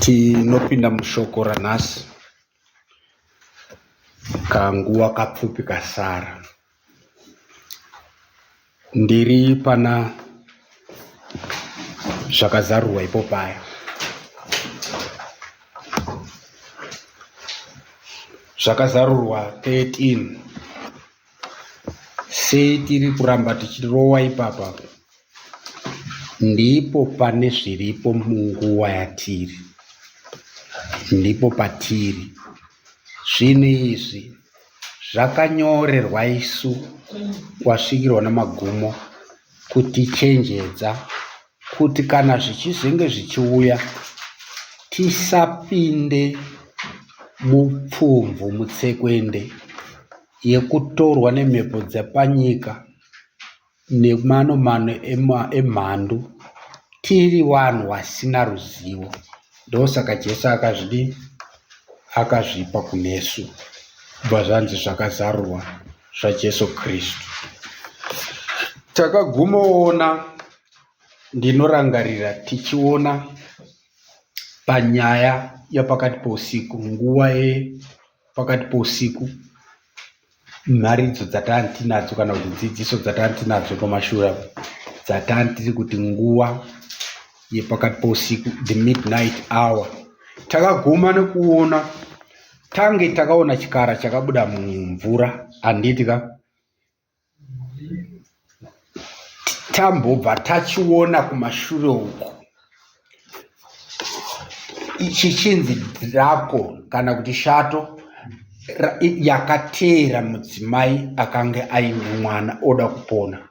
Tinopinda mushoko ranhasi kanguva kapfupi kasara. Ndiri pana zvakazarurwa ipo paya. Zvakazarurwa 13. Sei tiri kuramba tichirowa ipapa? Ndipo pane zviripo munguva yatiri, ndipo patiri. Zvinhu izvi zvakanyorerwa isu wasvikirwa namagumo kutichenjedza kuti kana zvichizenge zvichiuya tisapinde mupfumvu, mutsekwende yekutorwa nemhepo dzepanyika nemanomano emhandu tiri vanhu vasina ruzivo. Ndosaka Jesu akazvipa kunesu, kubva zvanzi zvakazarurwa zvaJesu Kristu. Takagumaona, ndinorangarira tichiona panyaya yapakati pousiku, nguva yepakati pousiku, mharidzo dzatanga tinadzo kana kuti dzidziso dzatanga tinadzo pamashure dzatanga tiri kuti nguva yepakati pousiku, the midnight hour. Takaguma nekuona takaona chikara chakabuda mumvura, handiti ka? Tambobva tachiona kumashure uku chichinzi dhirako kana kuti shato yakateera mudzimai akanga aine mwana oda kupona.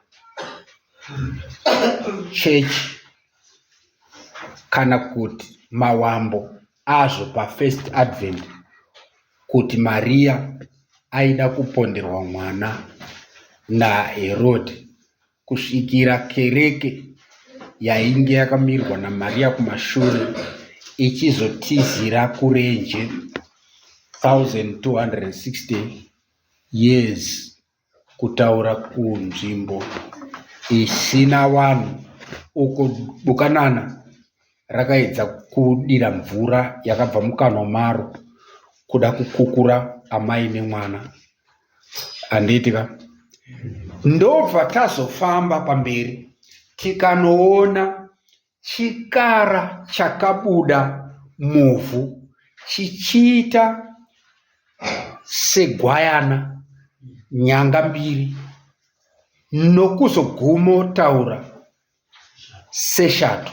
Chechi kana kuti mawambo azvo pafirst advent kuti Maria aida kuponderwa mwana naHerodhi, kusvikira kereke yainge yakamirirwa naMaria kumashure ichizotizira kurenje 1260 years kutaura kunzvimbo isina vanhu, uko bukanana rakaedza kudira mvura yakabva mukanwa maro kuda kukukura amai nemwana. Handitika? Ndobva tazofamba pamberi tikanoona chikara chakabuda muvhu chichiita segwayana nyanga mbiri, nokuzogumotaura seshato.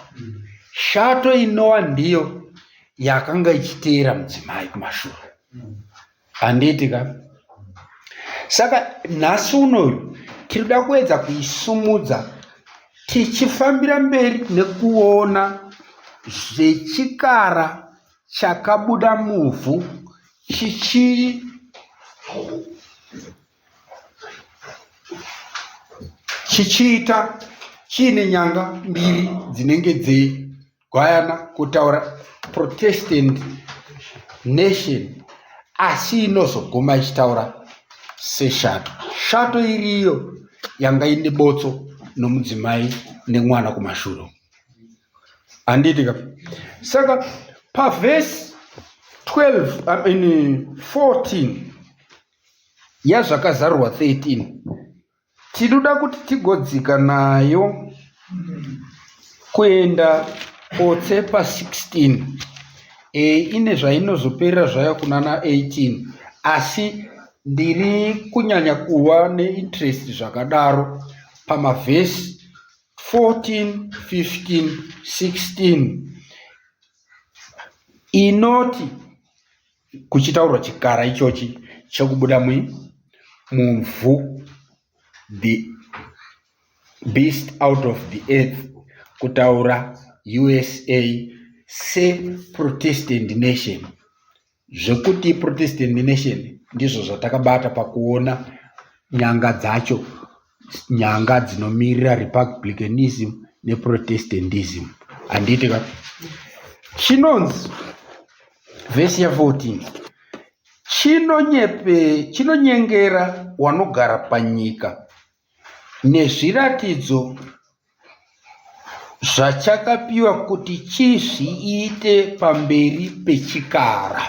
Shato inova ndiyo yakanga ichiteera mudzimai kumashure. Handitika? Saka nhasi unoyu tirikuda kuedza kuisumudza tichifambira mberi nekuona zvechikara chakabuda muvhu chichiita chiine nyanga mbiri dzinenge dzegwayana, kutaura Protestant nation, asi inozoguma ichitaura seshato. Shato iriyo yanga ine botso nomudzimai nemwana kumashure. Handitika? Saka pavhesi 14 yazvakazarurwa 13 tinoda kuti tigodzika nayo kuenda kotsepa 16. Ine zvainozoperera zvayo kunana 18, asi ndiri kunyanya kuva neinterest zvakadaro pamavhesi 14, 15, 16 inoti kuchitaurwa chikara ichochi chekubuda muvhu, the beast out of the earth, kutaura USA se-Protestant nation. Zvekuti Protestant nation ndizvo zvatakabata pakuona nyanga dzacho, nyanga dzinomirira republicanism neprotestantism. Handitika? Chinonzi vhesi ya14 chinonyengera wanogara panyika nezviratidzo zvachakapiwa kuti chizviite pamberi pechikara.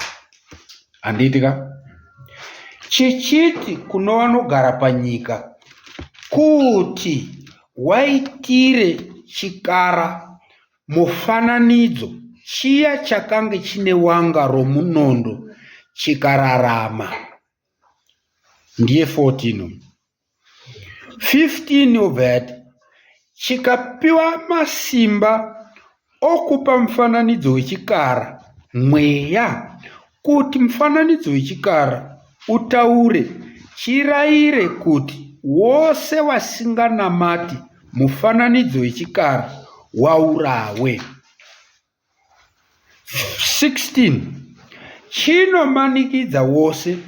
Handitika chichiti kuno vanogara panyika kuti waitire chikara mufananidzo chiya chakange chine wanga romunondo chikararama. Ndiye 14. 15 obva chikapiwa masimba okupa mufananidzo wechikara mweya kuti mufananidzo wechikara utaure chirayire kuti wose wasinganamati mufananidzo wechikara waurawe. 16 chinomanikidza wose,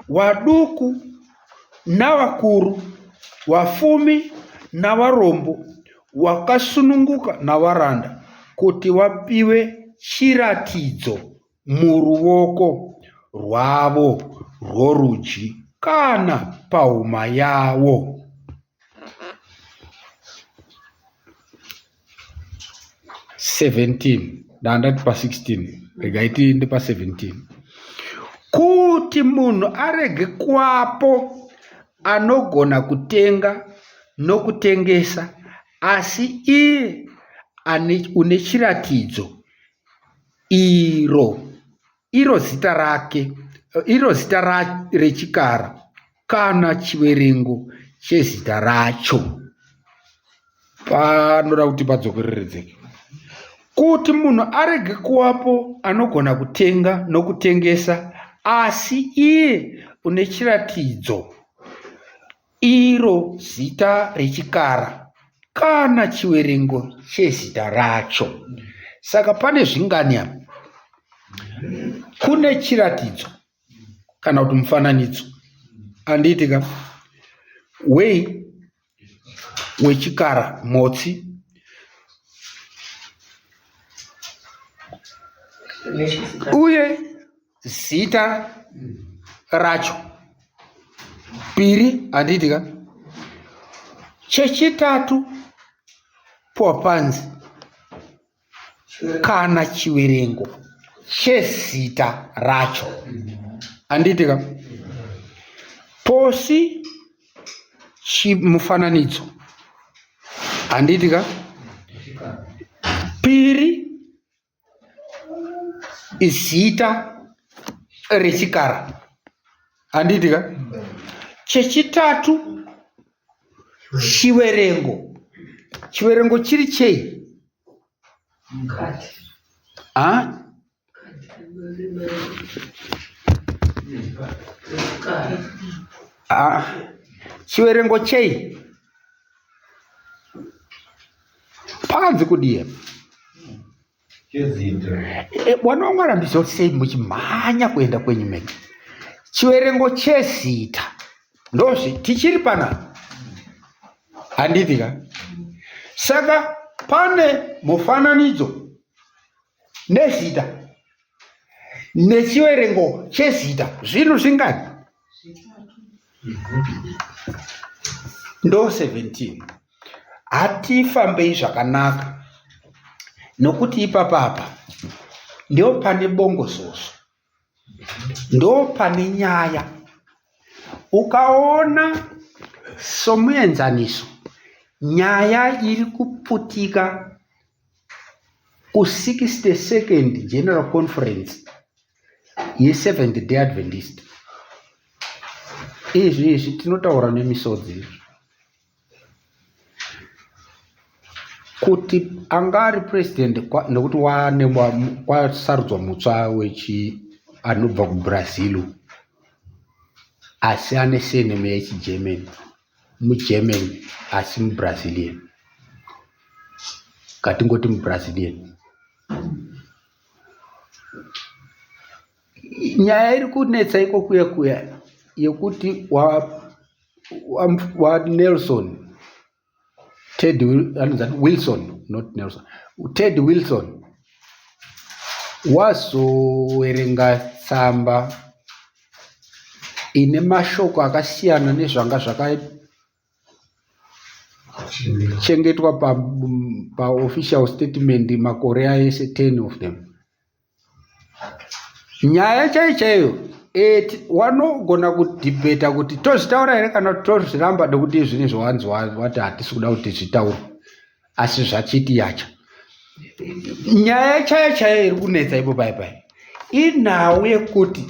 waduku navakuru, wafumi navarombo, wakasununguka navaranda, kuti wapiwe chiratidzo muruoko rwavo rworudyi kana pahuma yavo. Ndandati pa16 regaiti ndi pa17 kuti munhu arege kuvapo anogona kutenga nokutengesa, asi iye une chiratidzo iro zita rake, iro zita rechikara kana chiverengo chezita racho. Panoda kuti padzokereredzeke kuti munhu arege kuvapo anogona kutenga nokutengesa, asi iye une chiratidzo iro zita rechikara kana chiverengo chezita racho. Saka pane zvingani apa, kune chiratidzo kana kuti mufananidzo, handiitika wechikara motsi, uye zita racho. 2 handiitika chechitatu popanzi kana chiverengo chezita racho. Handiitika posi mufananidzo. Handiitika 2 zita rechikara. Handiitika chechitatu chiverengo chiri chei? Chiverengo chei? Panzi kudiye bwana wamwari handizosei muchimhanya kuenda kwenyu mega. Chiverengo chezita ndozve tichiri pana. Handiitika saka pane mufananidzo nezita nechiverengo chezita, zvinhu zvingani? Ndo 17. Hatifambei zvakanaka nokuti ipapapa ndio pane bongozozo, ndo pane nyaya. Ukaona somuenzaniso nyaya iri kuputika ku 62nd General Conference ye7th Day Adventist, izvi tinotaura nemisodzi kuti anga ari president nekuti kwasarudzwa mutsva anobva kuBrazil, asi ane surname yechiGerman, muGerman asi muBrazilian, katingoti muBrazilian. Nyaya iri kunetsa iko kuya yekuti wa Nelson Ted Wilson, not Nelson, Ted Wilson wazoverenga tsamba ine mashoko akasiyana nezvanga chengetwa pa official statement makore ayese 10 of them. Nyaya chaiyo wanogona kudhibheta kuti tozvitaura here kana tozviramba nekuti zvine zvawanzwa wati hatisi kuda kuti zvitaurwe, asi zvachiti yacha. Nyaya chaiyo iri kunetsa ipo paipai inhau yekuti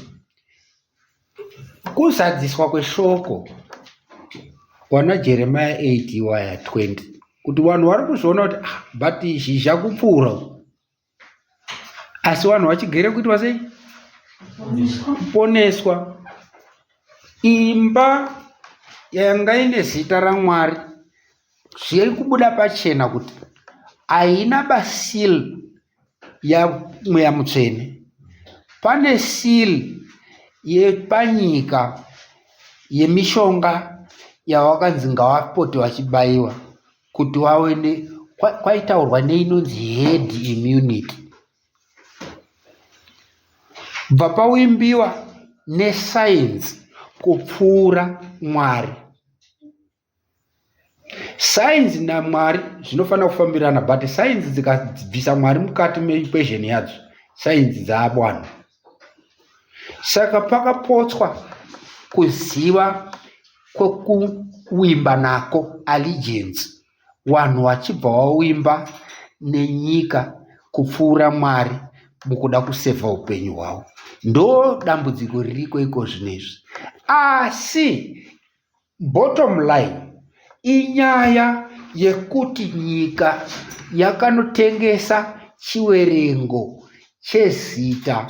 kuzadziswa kweshoko wana Jeremiah 8 waya 20 kuti vanhu vari kuzviona kuti but izvi zvakupfuura, asi vanhu vachigere kuitwa sei? Poneswa. Imba yanga ine zita raMwari zviri kubuda pachena kuti haina basili yamweya mutsvene, pane sili yepanyika yemishonga yavakanzi ngavapote vachibayiwa kuti wave kwaitaurwa neinonzi head immunity. Bva pawimbiwa nesainzi kupfuura Mwari. Sainzi naMwari zvinofanira kufambirana, but sainzi dzikabvisa Mwari mukati meequation yadzo, sainzi dzaabwana. Saka pakapotswa kuziva kwekuwimba nako, allegiance, vanhu vachibva wawimba nenyika kupfuura Mwari mukuda kusevha upenyu hwavo. Ndo dambudziko ririko iko zvinezvi. Asi bottom line inyaya yekuti nyika yakanotengesa chiwerengo chezita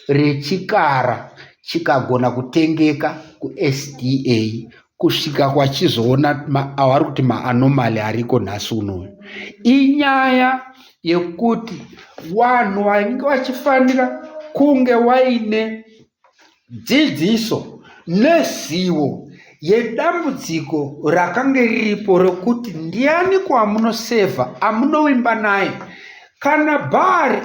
rechikara chikagona kutengeka kuSDA kusvika kwachizoona avari kuti maanomali ariko nhasi unoyu. Inyaya yekuti vanhu vanenge vachifanira kunge waine dzidziso nezivo yedambudziko rakange riripo rokuti ndiani kwamunosevha, amunowimba naye. Kana Bhaari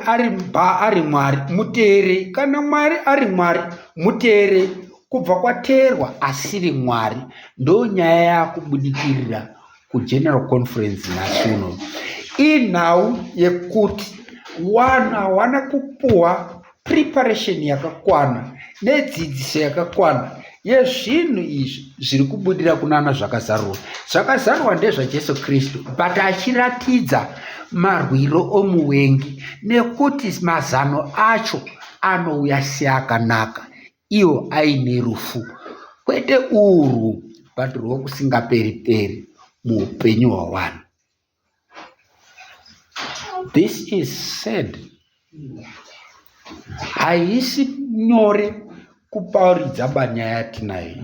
ari Mwari muteere, kana Mwari ari Mwari muteere. Kubva kwateerwa asiri Mwari ndo nyaya yakubudikirira kuGeneral Conference nhasi uno. Inhau yekuti vanhu hawana kupuhwa preparation yakakwana nedzidziso yakakwana yezvinhu izvi zviri kubudira kunana zvakazarurwa. Zvakazarurwa ndezvaJesu Kristu, but achiratidza marwiro omuvengi nekuti mazano acho anouya seakanaka, iwo aine rufu, kwete urwu but rwokusingaperi-peri muupenyu hwavanhu. This is said. Haisi nyore kupauridza banyaya yatinayo,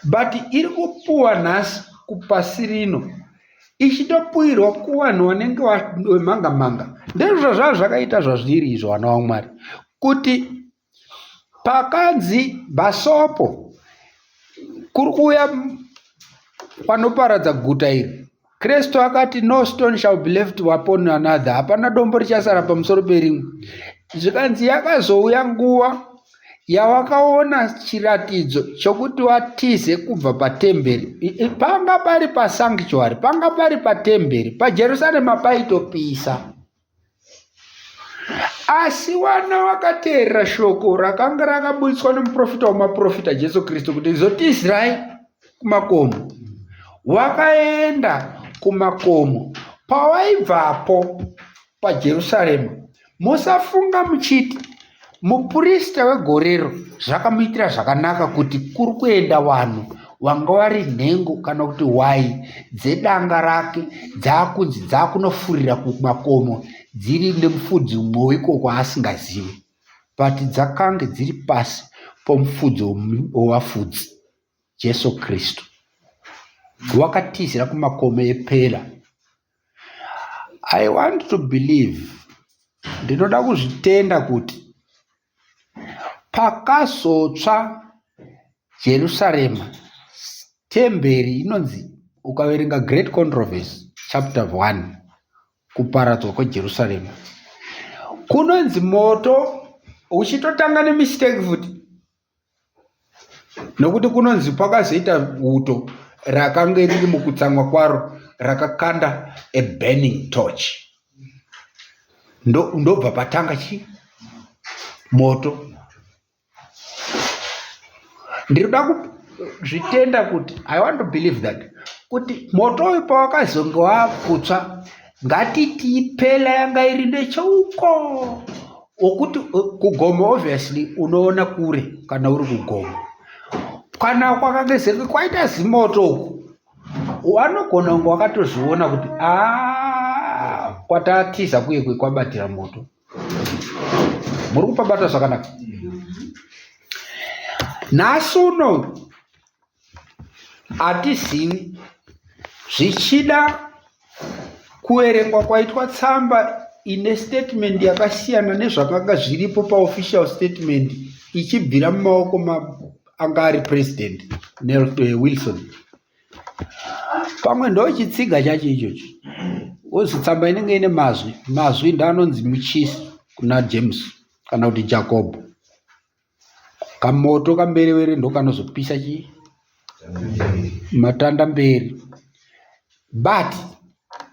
but iri kupuwa nhasi kupasi rino, ichitopuwirwa kuvanhu vanenge vemhanga-mhanga. Ndezvo zvazvo zvakaita zvazviri izvo vana vaMwari, kuti pakanzi bhasopo kuri kuuya panoparadza guta iri, Kristu akati no stone shall be left upon another, hapana dombo richasara pamusoro perimwe. Zvikanzi yakazouya nguva yawakaona chiratidzo chokuti watize kubva patemberi, panga pari pasanctuary, panga pari patemberi, paJerusarema paitopisa. Asi wana vakateerera shoko rakanga rakaburitswa nemuprofita wamaprofita Jesu Kristu kuti zotizirai kumakomo. Wakaenda kumakomo. Pawaibvapo paJerusarema, musafunga muchiti muprista wegorero zvakamuitira zvakanaka kuti kuri kuenda vanhu vanga vari nhengo kana kuti hwai dzedanga rake dzakunzi dzakunofurira kumakomo dziri nemufudzi umwe ikoko asingazivi, but dzakange dziri pasi pomufudzi wovafudzi Jesu Kristu. Wakatizira kumakomo epera. I want to believe, ndinoda kuzvitenda kuti pakazotsva Jerusarema, temberi inonzi, ukaverenga Great Controversy chapter 1, kuparadzwa kweJerusarema, kunonzi moto uchitotanga nemistake futi, nokuti kunonzi pakazoita uto rakanga riri mukutsamwa kwaro rakakanda a burning torch. Ndobva patanga moto. Ndinoda kuzvitenda kuti I want to believe that kuti moto uyu pawakazonge waputswa, ngatiti ipela yanga iri necheuko wokuti kugomo obviously unoona kure kana uri kugomo. Kana kwakangezeke kwaita zimoto uku, wanogona kunge wakatozviona kuti kwatatiza kuye kwabatira moto. Muri kupabata zvakanaka. Nhasi uno hatizivi, zvichida kuverengwa kwaitwa tsamba ine statement yakasiyana nezvakanga zviripo paofficial statement ichibvira mumaoko anga ari president Wilson. Pamwe ndochitsiga chacho ichocho, wozi tsamba inenge ine mazwi ndanonzi muchisi kuna James kana kuti Jacob. Kamoto kamberewere ndo kanozopisa matanda mberi. But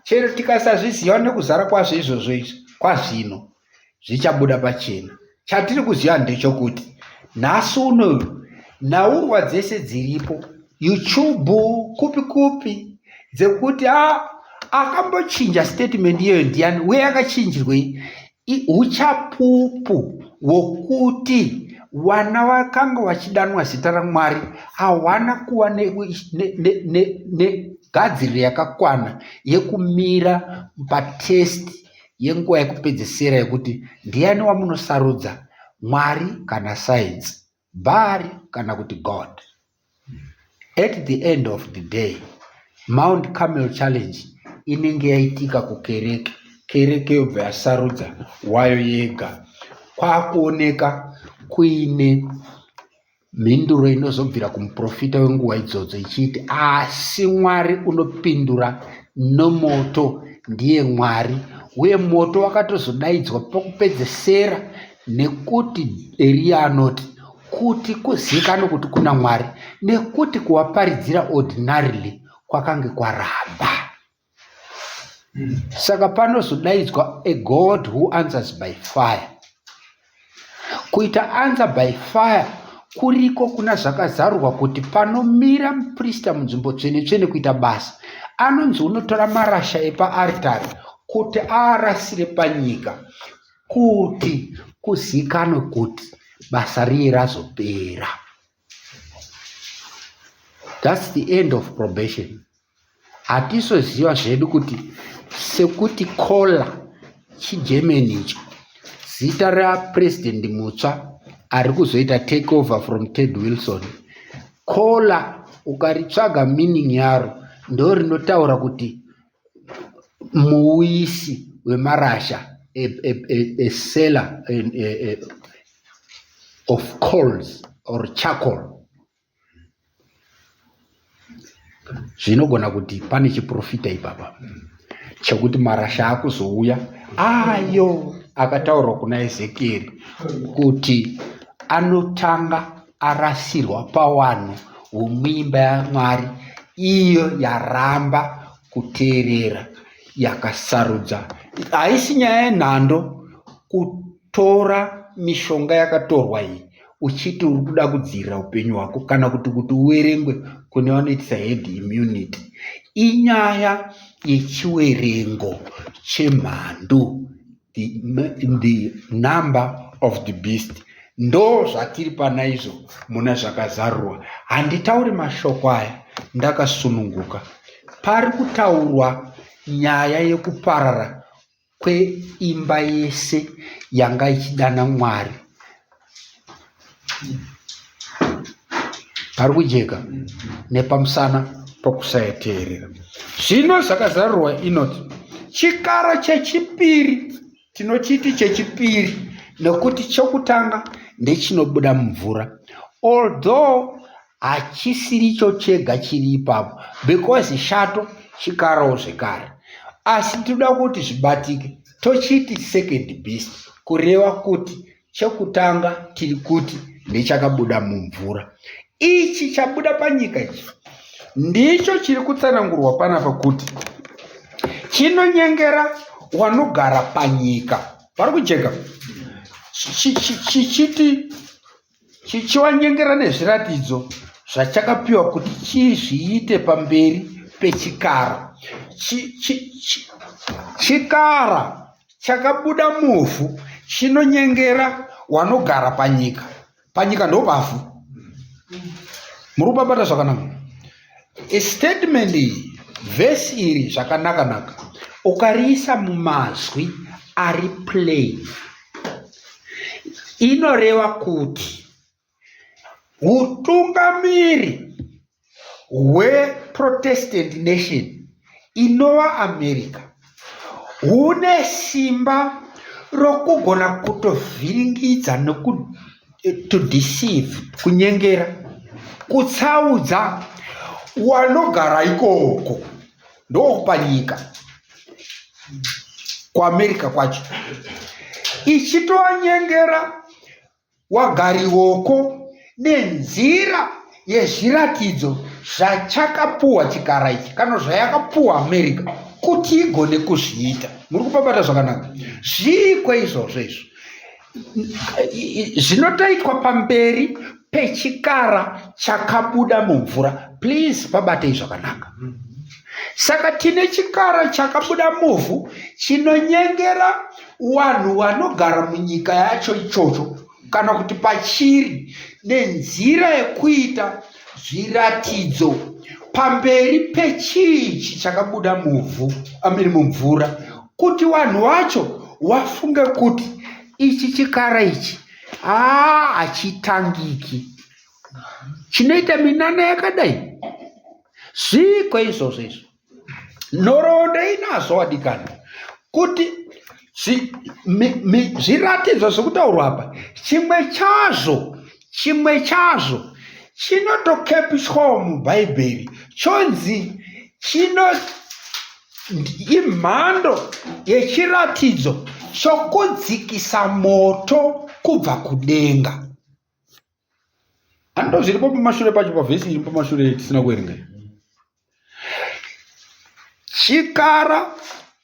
chero tikasazviziva nekuzara kwazvo izvozvo kwazvino zvichabuda pachena. Chatiri kuziva ndechokuti nhasi uno nhaurwa dzese dziripo YouTube kupi dzekuti akambochinja statement iyoyo ndiani, uye akachinjirwei, uchapupu wokuti vana vakanga vachidanwa zita raMwari hawana kuva negadziriro yakakwana yekumira patesti yenguva yekupedzisira yekuti ndiani wamunosarudza, Mwari kana science, Bari kana kuti God. At the end of the day, Mount Carmel Challenge inenge yaitika kukereke. Kereke yobva yasarudza wayo yega. Kwakuoneka kuine mhinduro inozobvira kumuprofita wenguva idzodzo ichiti asi Mwari unopindura nomoto ndiye Mwari, uye moto wakatozodaidzwa pakupedzesera nekuti Elia anoti kuti kuzikanwe kuti kuna Mwari, nekuti kuwaparidzira ordinarily kwakange kwaramba. Saka panozodaidzwa a God who answers by fire. Kuita answer by fire kuriko kuna zvakazarurwa kuti panomira muprista munzvimbo tsvene-tsvene kuita basa, anonzi unotora marasha epaaritari kuti arasire panyika, kuti kuzikanwe kuti basa riye razopera. That's the end of probation. Hatisoziva zvedu kuti sekuti Kola chiGermany icho zita rapresident mutsva ari kuzoita take over from Ted Wilson. Kola ukaritsvaga meaning yaro ndo rinotaura kuti muuyisi wemarasha, a seller of coals or charcoal. Zvinogona kuti pane chiprofita ipapa chekuti marasha akuzouya ayo akataurwa kuna Ezekieri kuti anotanga arasirwa pawanhu hwemimba yaMwari, iyo yaramba kuteerera yakasarudza. Haisi nyaya yenhando kutora mishonga yakatorwa iyi uchiti uri kuda kudzivirira upenyu hwako kana kuti uverengwe kune vanoitisa herd immunity. Inyaya yechiwerengo chemhandu, the number of the beast. Ndo zvatiri panaizvo muna zvakazarurwa. Handitauri mashoko aya ndakasununguka. Pari kutaurwa nyaya yekuparara kweimba yese yanga ichidana Mwari. Pari kujeka nepamusana pokusateerera. Zvino zvakazarurwa inoti chikara chechipiri, tinochiti chechipiri nekuti chokutanga ndechinobuda mumvura, although hachisiricho chega chiri ipapo because shato chikarawo zvekare, asi tinoda kuti zvibatike tochiti second beast, kureva kuti chokutanga tiri kuti ndechakabuda mumvura. Ichi chabuda panyika ichi ndicho chiri kutsanangurwa panapa kuti chinonyengera wanogara panyika. Pari kujeka chichiti chichiwanyengera nezviratidzo zvachakapiwa kuti chizviite pamberi pechikara. Chikara chakabuda muvhu chinonyengera wanogara panyika. Panyika ndopavhu. Muri kupabata zvakanaka. Statement iyi, vhesi iri zvakanaka ukariisa mumazwi ari plain, inoreva kuti utungamiri hweProtestant nation inova America hune simba rokugona kutovhiringidza to deceive, kunyengera, kutsaudza wanogara ikoko ndopanyika kuAmerica kwacho, ichitonyengera wagariwoko nenzira yezviratidzo zvachakapuwa chikara ichi kana zvayakapuwa America kuti igone kuzviita. Muri kupapata zvakanaka. Zviriko izvozvo izvo zvinotoitwa pamberi pechikara chakabuda mumvura. Please pabatei zvakanaka. Saka tine chikara chakabuda muvhu chinonyengera vanhu vanogara munyika yacho ichocho, kana kuti pachiri nenzira yekuita zviratidzo pamberi pechichi chakabuda mumvura, kuti vanhu vacho vafunge kuti ichi chikara ichi hachitangiki, chinoita minana yakadai. Zviko izvozvo izvo. Nhoroondo inazvo wadikana kuti zviratidzo zvekutaurwa apa, chimwe chazvo chinotokepishwawo mubhaibheri chonzi imhando yechiratidzo chokudzikisa moto kubva kudenga. Ando zviripo pamashure pacho, pavhesi iri pamashure tisina kuerenga. Chikara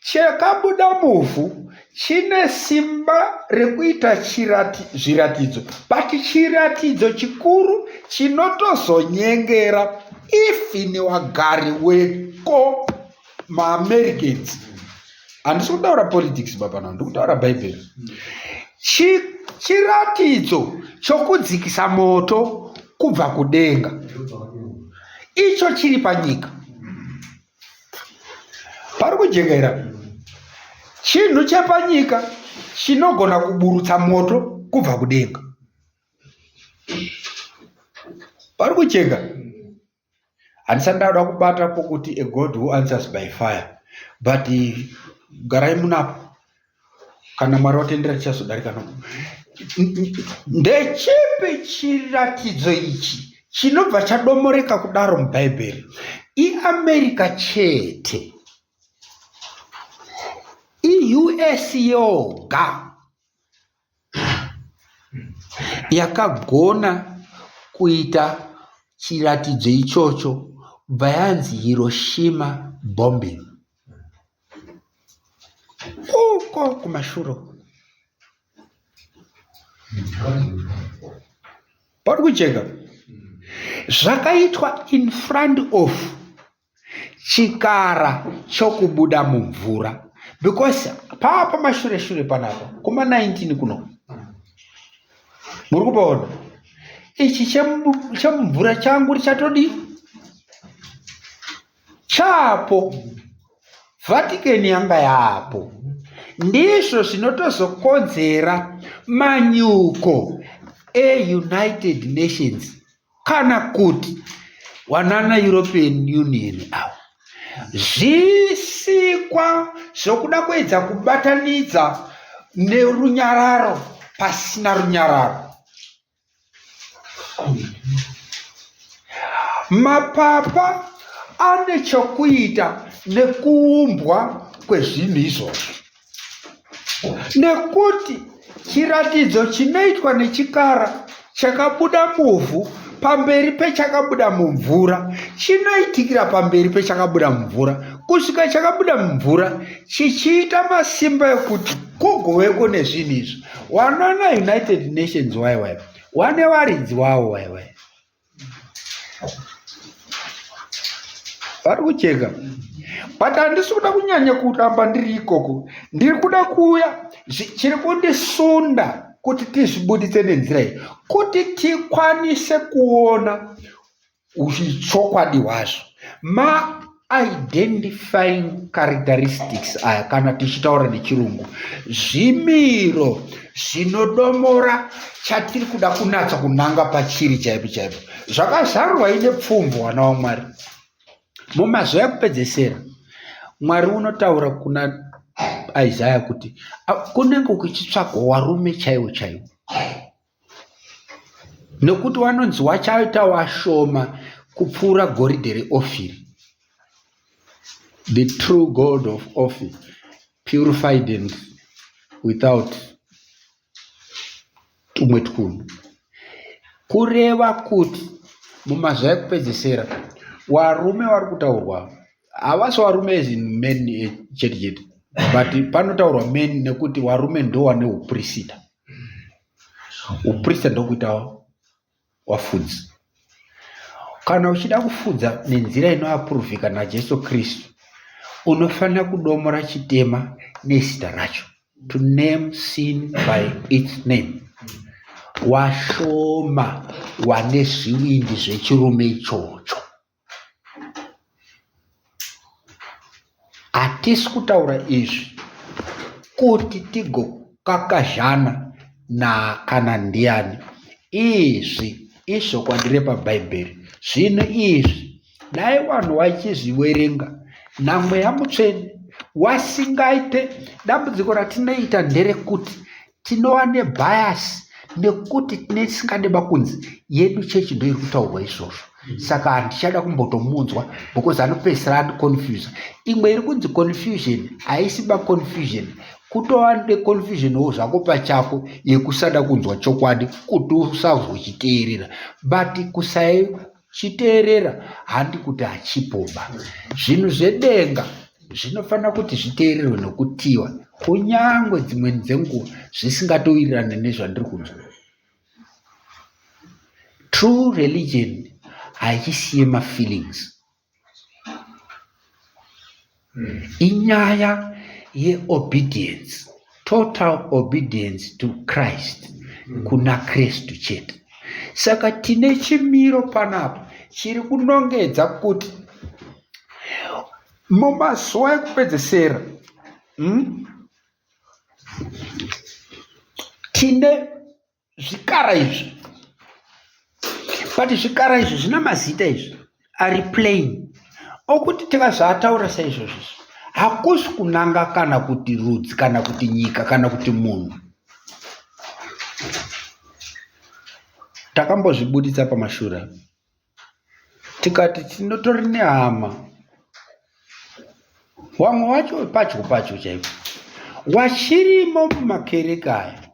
chakabuda muvhu chine simba rekuita zviratidzo, but chiratidzo chikuru chinotozonyengera ifini wagari weko maAmericans. Handisi kutaura politics baba, ndiri kutaura bhaibheri. Chiratidzo chokudzikisa moto kubva kudenga, icho chiri panyika. Pari kujengera chinhu chepanyika chinogona kuburutsa moto kubva kudenga. Pari kujenga. Handisandada kubata pokuti a God who answers by fire, but garai munapo kana Mwari watendera tichazodarika nomo. Ndechipi chiratidzo ichi chinobva chadomoreka kudaro mubhaibheri? iAmerica chete, iUS yoga yakagona kuita chiratidzo ichocho, kubva yanzi Hiroshima bombing. Uko kumashuro pari kucheka zvakaitwa in front of chikara chokubuda mumvura, because papa mashure panapa kuma 19 kuno muri kupaona ichi chemumvura changu chatodi chapo, Vatican yanga yapo. Ndizvo zvinotozokonzera manyuko United Nations kana kuti wanana European Union avo zvisikwa zvokuda kuedza kubatanidza nerunyararo pasina runyararo. Mapapa ane chokuita nekuumbwa kwezvinhu izvozvo, nekuti chiratidzo chinoitwa nechikara chakabuda muvhu pamberi pechakabuda mumvura chinoitikira pamberi pechakabuda mumvura, kusvika chakabuda mumvura chichiita masimba ekuti kugoveko nezvinhu izvi. Wanoona United Nations waiwai wane varidzi wavo waiwai vari kucheka, but handisi kuda kunyanya kuramba ndiri ikoko. Ndiri kuda kuuya chiri kundisunda kuti tizvibuditse nenzira iyi, kuti tikwanise kuona uchokwadi hwazvo, ma-identifying characteristics aya, kana tichitaura nechirungu, zvimiro zvinodomora chatiri kuda kunatsa kunanga pachiri chaipo chaipo. Zvakazarwa ine pfumvu, wana waMwari. Mumazuva ekupedzesera Mwari unotaura kuna Isaya kuti kunenge kuchitsvagwa varume chaivo chaivo, nekuti vanonzi vachaita vashoma kupfuura goridhe reOfiri. The true gold of Ophir, purified and without tumwe twunhu. Kureva kuti mumazuva ekupedzesera varume vari kutaurwa havasi varume as in men chete chete, but panotaurwa men nekuti varume ndo vane uprista. Uprista ndokuita wafudzi. Kana uchida kufudza nenzira inoapuruvhika naJesu Kristu, unofanira kudomora chitema nezita racho, to name sin by its name. Washoma wane zvivindi zvechirume ichocho. Hatisi kutaura izvi kuti tigokakazhana na kana ndiani. Izvi izvokwadi repabhaibheri. Zvinhu izvi dai vanhu vachizviwerenga, naMweya Mutsvene wasingaite. Dambudziko ratinoita nderekuti tinova nebhayasi nekuti tisingade makunzi yedu chechi ndo iri kutaurwa izvozvo. Saka handichada kumbotomunzwa because anopedzisira andiconfusa. Imwe iri kunzi confusion haisi confusion, kutova neconfusion zvako pachako yekusada kunzwa chokwadi kuti usazochiteerera. But kusachiteerera handi kuti hachipoba. Zvinhu zvedenga zvinofanira kuti zviteererwe nokutiwa, kunyangwe dzimweni dzenguva zvisingatowirirane nezvandiri kunzwa. True religion haisiye mafeelings. Inyaya yeobedience, total obedience to Christ, kuna Kristu chete. Saka tine chimiro panapo chiri kunongedza kuti mumazuva ekupedzesera tine zvikara izvi. But zvikara izvi zvina mazita izvi ari plain okuti tikazvataura saizvozvo hakusi kunanga kana kuti rudzi kana kuti nyika kana kuti munhu. Takambozvibuditsa pamashura tikati tinotori nehama, wamwe wacho pacho pacho chaipo wachirimo mumakereke aya,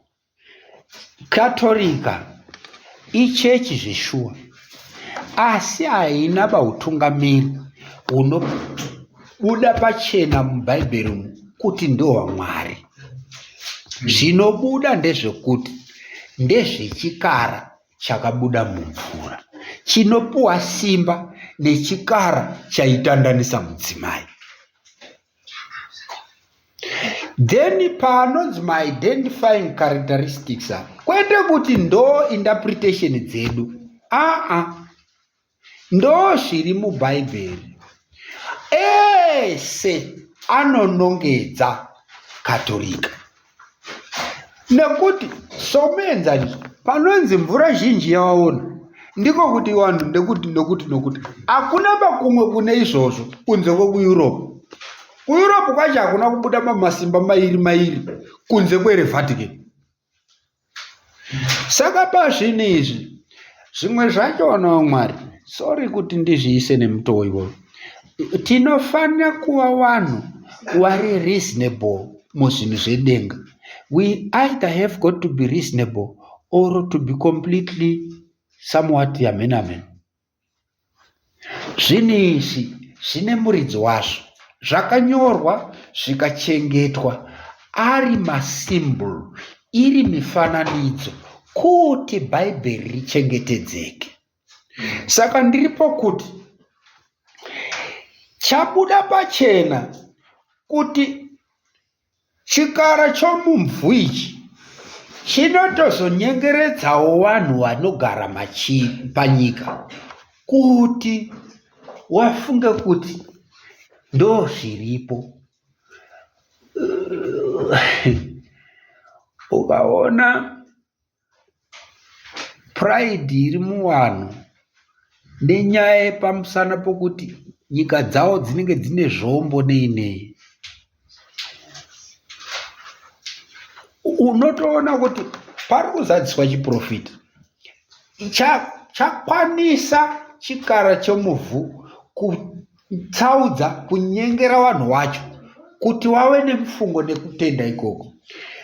katolika, ichechi zveshuwa, asi haina pautungamiri hunobuda pachena mubhaibheri kuti ndohwaMwari. Zvinobuda ndezvekuti ndezvechikara chakabuda mumvura, chinopuwa simba nechikara chaitandanisa mudzimai. Then panonzi ma-identifying characteristics kwete kuti ndo interpretation dzedu, ndo zviri mubhaibheri. Ese anonongedza katolika nekuti somuenzaniso panonzi mvura zhinji yavaona ndiko kuti vanhu nekuti hakuna pakumwe kune izvozvo kunze kwekueurope. KuEurope kwacho hakuna kubuda masimba mairi kunze kwereVatican. Saka pazvinhu izvi zvimwe zvacho wana waMwari, sorry kuti ndizviise nemutoo iwoyo, tinofanira kuva vanhu vari reasonable muzvinhu zvedenga. We either have got to be reasonable or to be completely somewhat amen. Zvinhu izvi zvine muridzi wazvo zvakanyorwa zvikachengetwa ari masimbol, iri mifananidzo kuti bhaibheri richengetedzeke. Saka ndiripo kuti chabuda pachena kuti chikara chomumvuu ichi chinotozonyengeredzawo vanhu vanogara panyika kuti wafunge kuti ndo zviripo. Ukaona pride iri muvanhu nenyaya yepamusana pokuti nyika dzawo dzinenge dzine zvombo nei, unotoona kuti pari kuzadziswa chiprofita chakwanisa chikara chomuvhu kutsaudza, kunyengera vanhu vacho kuti wave nemufungo nekutenda ikoko.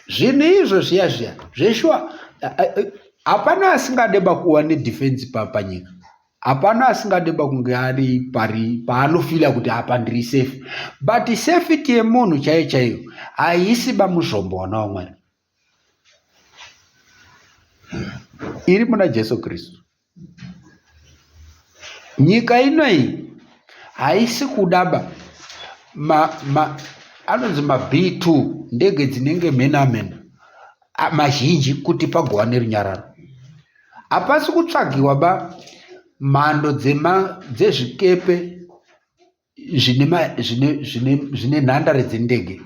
Zvinhu izvo zviya zveshuwa, hapana asingadeba kuva nedefense panyika, hapana asingadeba kunge ari paanofila kuti apa ndiri safe, but safety yemunhu chaiyo haisi bamuzvombo wana waMwari, iri muna Jesu Kristu. Nyika inoyi haisi kudaba anonzi B2 ndege dzinenge mhenamhena mazhinji kuti pagova nerunyararo. Hapasi kutsvagiwa mhando dzezvikepe zvine nhandare dzendege,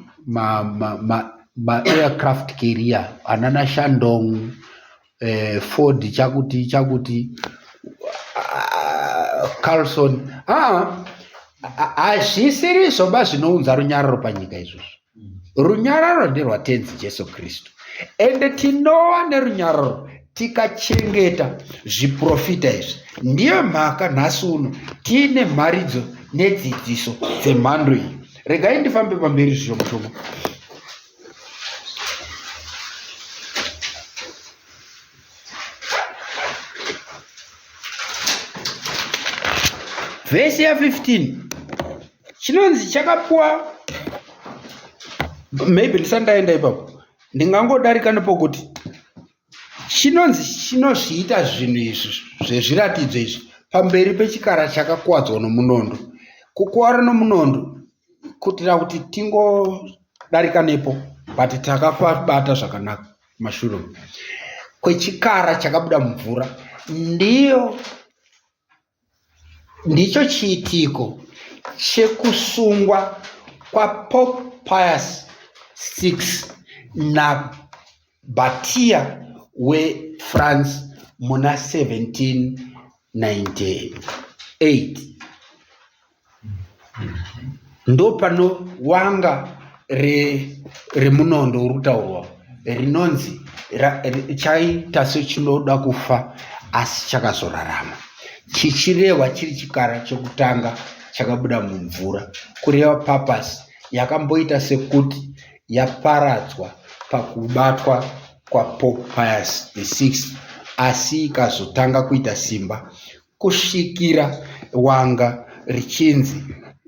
aircraft carrier, anana Shandong, Ford chakuti Carlson. Hazvisiri zvoba zvinounza runyararo panyika izvozvo. Runyararo nderwatenzi Jesu Kristu, ende tinova nerunyararo tikachengeta zviprofita izvi. Ndiyo mhaka nhasi uno tiine mharidzo nedzidziso dzemhando iyi. Regai ndifambe pamberi zvishoma. Vhesi ya15 chinonzi chakapuwa, maybe ndisandaenda ipapo, ndingangodarika nepokuti chinonzi chinozviita zvinhu izvi zvezviratidzo izvi pamberi pechikara chakakuwadzwa nomunondo. Kukuwara nomunondo kutira kuti tingodarika nepo, but takabata zvakanaka mashure kwechikara chakabuda mumvura. Ndicho chiitiko chekusungwa kwaPope Pius VI naBatia weFrance muna 1798. Ndo pano wanga remunondo urutaurwa rinonzi chaita sechinoda kufa asi chakazorarama, chichirehwa chiri chikara chekutanga chakabuda mumvura, kureva papasi yakamboita sekuti yaparadzwa pakubatwa kwaPope Pius VI, asi ikazotanga kuita simba kusvikira wanga richinzi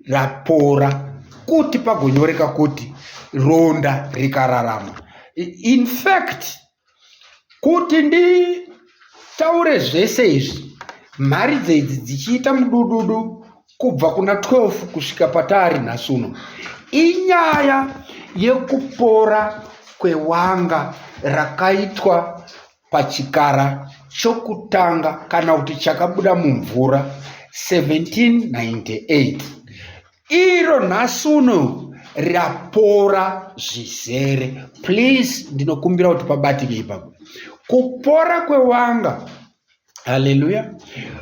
rapora, kuti pagonyoreka kuti ronda rikararama. In fact, kuti nditaure zvese izvi, mhari dzedzi dzichiita mudududu kubva kuna 12 kusvika patari nhasi uno, inyaya yekupora kwewanga rakaitwa pachikara chokutanga kana kuti chakabuda mumvura 1798. Iro nhasi uno rapora zvizere. Please, ndinokumbira kuti pabatike ipapo. Kupora kwewanga, haleluya,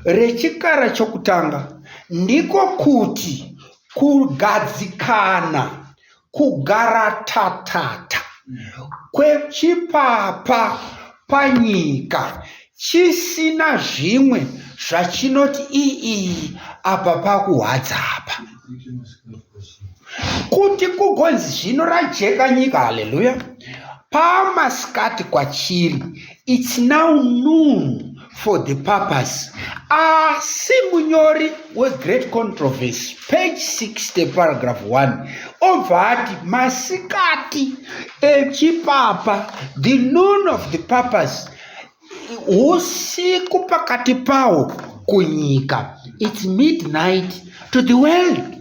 rechikara chokutanga ndiko kuti kugadzikana, kugara tatata kwechipapa panyika chisina zvimwe zvachinoti apa pakuhwadza apa, kuti kugonzi zvino rajeka nyika, haleluya, pamasikati kwachiri, it's now noon for the purpose asi munyori weGreat Controversy page 60 paragraph 1 obva ati masikati echipapa, the noon of the papas, usiku pakati pawo kunyika, it's midnight to the world.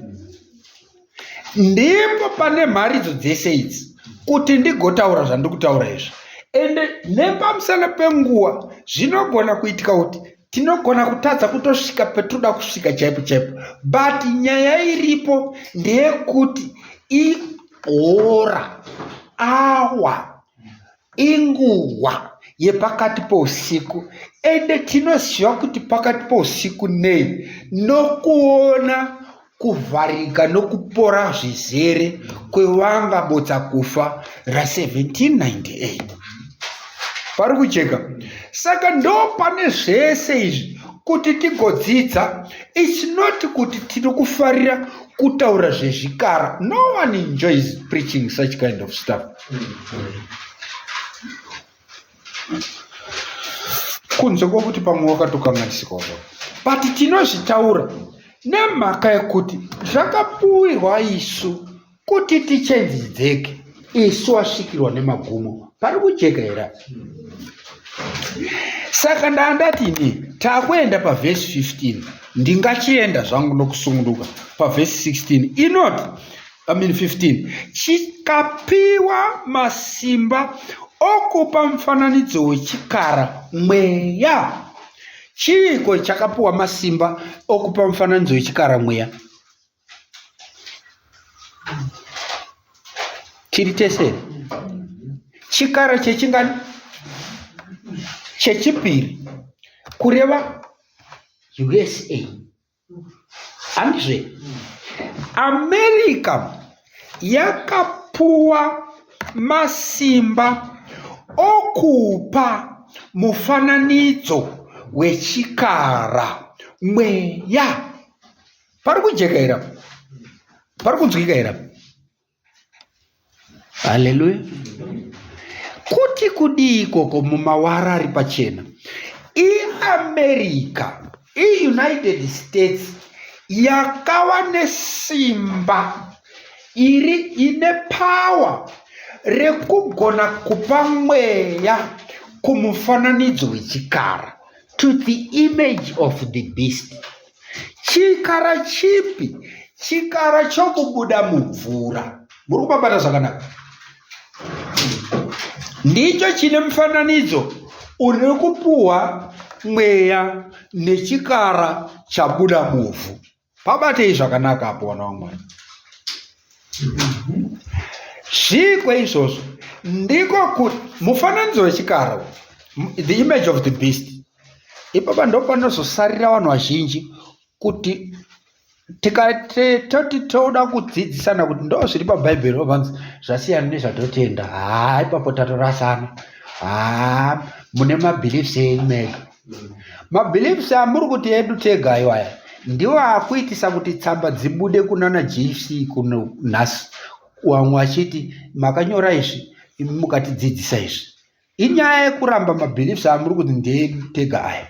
Ndipo pane mharidzo dzese idzi kuti ndigotaura zvandikutaura izvi, ende nepamusana penguva zvinogona kuitika kuti tinogona kutadza kutosvika petroda kusvika chaipo chaipo, but nyaya iripo ndeyekuti ihora, awa, inguva yepakati pousiku, ende tinoziva kuti pakati pousiku nei nokuona kuvharika nokupora zvizere kwevanga botsa kufa ra1798. Pari kucheka. Saka ndo pane zvese izvi kuti tigodzidza. It's not kuti tiri kufarira kutaura zvezvikara. No one enjoys preaching such kind of stuff. Kunze kwokuti pamwe wakatokanganisika. But tinozvitaura nemhaka yekuti zvakapuwirwa isu kuti tichenjedzeke isu wasvikirwa nemagumo. Pari kujeka here. Saka ndandati ini takuenda pavhesi 15 ndingachienda zvangu nokusungunuka pavhesi 16 inoti 15 chikapiwa masimba okupa mufananidzo wechikara mweya. Chiko chakapiwa masimba okupa mufananidzo wechikara mweya. Chiri tesere. Chikara chechingani? Chechipiri. Kureva USA. Andizve. America yakapuwa masimba okupa mufananidzo wechikara mweya. Pari kujeka here. Pari kunzwika here. Hallelujah. Kuti kudi ikoko mumawara ari pachena. America, United States yakawa nesimba ine power rekugona kupa mweya kumufananidzo wechikara, to the image of the beast. Chikara chipi? Chikara chokubuda mumvura. Muri kubabata zvakanaka? Ndicho chine mufananidzo uri kupuwa mweya nechikara chabuda muvhu. Pabatei zvakanaka apo wana waMwari. Zvikwe izvozvo ndiko kuti mufananidzo wechikara, the image of the beast, ipapa ndo panozosarira vanhu vazhinji kuti tikati toda kudzidzisana kuti ndo zviri paBhaibheri vanzi zvasiyana nezvatotenda. Ipapo tatorasana. Mune mabeliefs enyu mega. Mabeliefs amuri kuti edu tega iwaya ndiwo akuitisa kuti tsamba dzibude kunana JC kuno nhasi. Wamwe wachiti makanyora izvi mukatidzidzisa izvi. Inyaya yekuramba mabeliefs amuri kuti ndeedu tega aya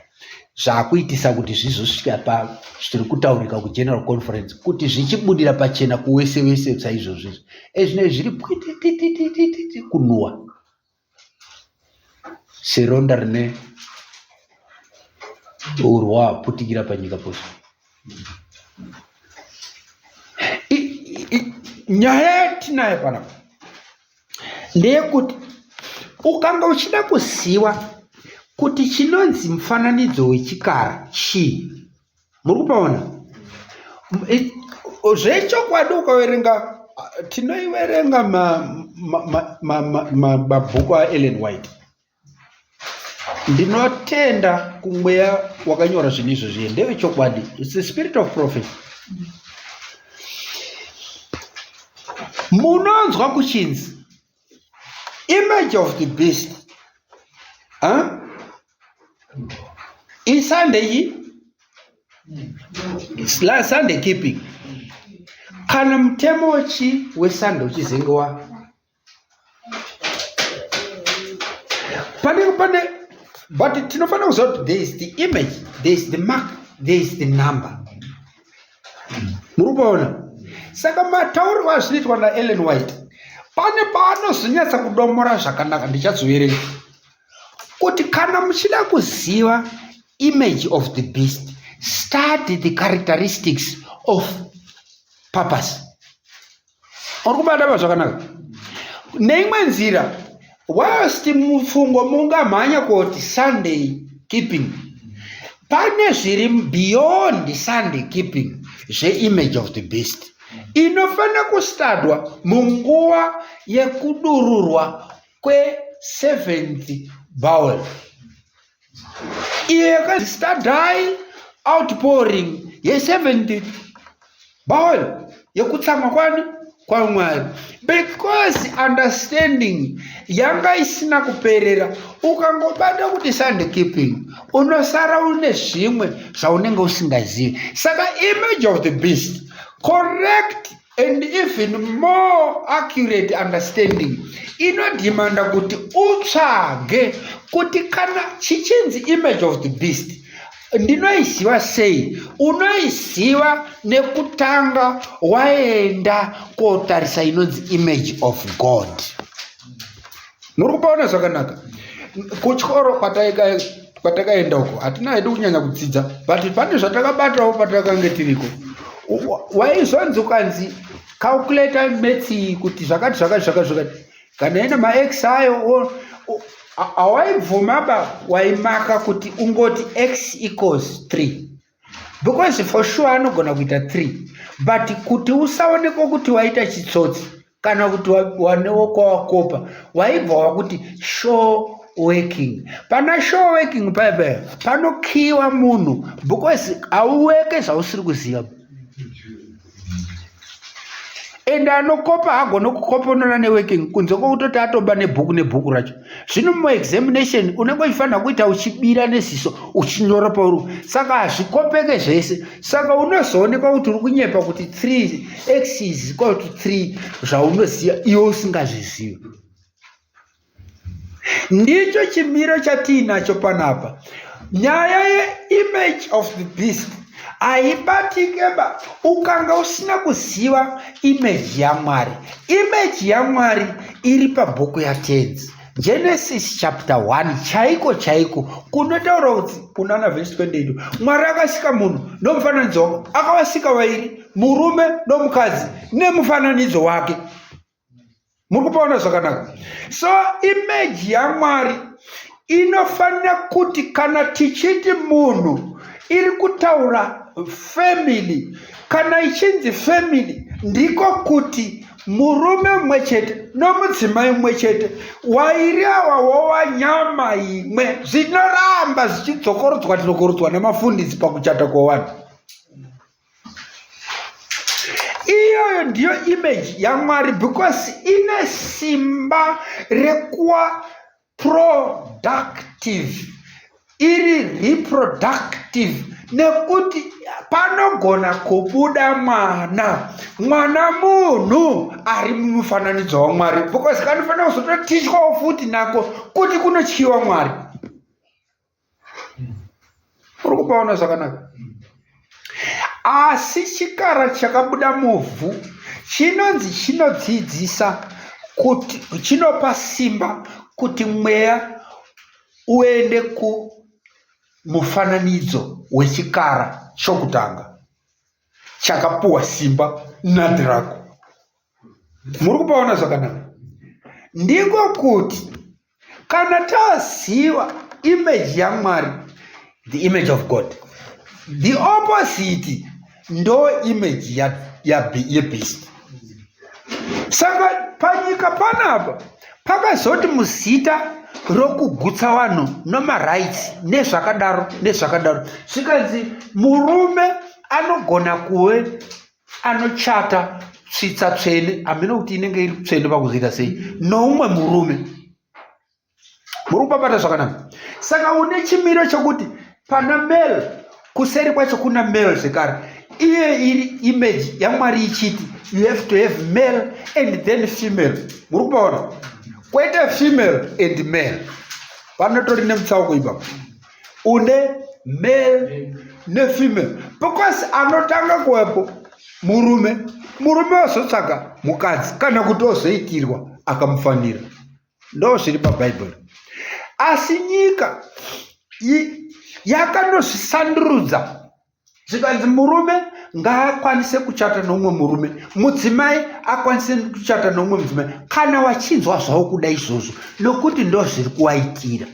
zvakuitisa kuti zvizosvika pa zviri kutaurika kuGeneral Conference kuti zvichibudira pachena kuwese wese saizvozvo. Ezvino zviri pwitititititi kunwa seronda rine urwa putikira panyika pose. Nyaya yatinayo panapa ndeyekuti ukanga uchida kuziva kuti chinonzi mufananidzo wechikara chii, muri kupaona zvechokwadi. Ukaverenga, tinoiverenga mabhuku aEllen White. Ndinotenda kumweya wakanyora zvinhu izvozvi ndevechokwadi. It's the spirit of prophecy. Munonzwa kuchinzi image of the beast iSunday Sunday keeping. Kana mutemo chi weSunday uchizengewa pane but tinofanira kuziva kuti there is the image, there is the mark, there is the number. Muri kuona? Saka mataurirwo azvinoitwa naEllen White pane paanozonyatsa kudomora zvakanaka. Ndichazoverenga kuti kana muchida kuziva image of the beast, study the characteristics of purpose. Uri kubata zvakanaka? Neimwe nzira, whilst mufungo mungamhanya kuti Sunday keeping, pane zviri beyond Sunday keeping zveimage of the beast inofanira kustadwa munguva yekudururwa kwe7th bowl. Iyo yakastadai outpouring ye7th bowl yekutsamwa kwani kwaMwari, because understanding yanga isina kuperera. Ukangobata kuti Sunday keeping unosara une zvimwe zvaunenge usingazivi. Saka image of the beast, correct and even more accurate understanding inodimanda kuti utsvage kuti kana chichinzi image of the beast ndinoiziva sei. Unoiziva nekutanga waenda kotarisa inonzi image of God. Muri kupaona zvakanaka? Kuchikoro kwatakaenda uko hatina hedu kunyanya kudzidza, but pane zvatakabatawo patakange tiriko. Waizonzi ukanzi calculator metsi kuti zvakati kana ina max ayo awaibvuma waimaka kuti ungoti x equals 3, because for sure anogona kuita 3, but kuti usaonekwa kuti waita chitsotsi kana kuti wanewo kwawakopa, waibva wakuti show working. Pana show working panokiwa munhu, because auweke zvausiri kuziva. And anokopa hagona kukoponana neworking kunze kwokutoti atoba nebhuku racho. Zvino muexamination unenge uchifanira kuita uchibira neziso uchinyora pauru, saka hazvikopeke zvese. Saka unozoonekwa kuti uri kunyepa kuti 3x is equal to 3 zvaunoziva iwe usingazvizivi. Ndicho chimiro chatiinacho panapa. Nyaya yeimage of the beast haibatikeba ukanga usina kuziva image yaMwari. Image yaMwari iri pabhuku yaTenzi, Genesis chapter 1 chaiko kunotaura kuti kunana verse 28 Mwari akasika munhu nomufananidzo wake, akavasika vairi, murume nomukadzi nemufananidzo wake. Muri kupaona zvakanaka? So image yaMwari inofanira kuti kana tichiti munhu iri kutaura family, kana ichinzi family ndiko kuti murume mumwe chete nomudzimai mumwe chete, wairi awawo wanyama imwe, zvinoramba zvichidzokorodzwa nemafundisi pakuchata kwevanhu. Iyoyo ndiyo image yaMwari, because ine simba rekuwa productive, iri reproductive, nekuti panogona kubuda mwana munhu ari mumufananidzo waMwari, because kanofanira kuzototichwawo futi nako kuti kunotyiwa Mwari. Uri kupaona zvakanaka? Asi chikara chakabuda muvhu chinonzi chinodzidzisa kuti chinopa simba kuti mweya uende kumufananidzo wechikara chokutanga chakapuwa simba naDhirako. Muri kupaona zvakanaka? Ndiko kuti kana taziva image yaMwari, the image of God, the opposite ndo image yebeast. Saka panyika panapa pakazoti muzita rokugutsa vanhu nomarights nezvakadaro, zvikanzi murume anogona kuve anochata svitsa tsvene, hamena kuti inenge iri tsvene pakuzita sei, noumwe murume. Muri kupabata zvakanaka? Saka une chimiro chokuti pana male, kuseri kwacho kuna male zvekare. Iye iri image yaMwari ichiti you have to have male and then female. Muri kupaona? Kwete female and male. Panotori nemutsauko ipapo. Une male nefemale. Because anotanga kuwepo murume wazotsvaga mukadzi kana kuti ozoitirwa akamufanira. Ndo zviri paBhaibheri. Asi nyika yakanozvisandurudza zvikanzi murume ngaakwanise kuchata nomumwe murume, mudzimai akwanise kuchata nomumwe mudzimai kana wachinzwa zvawo kuda izvozvo, nokuti ndo zviri kuwaitira.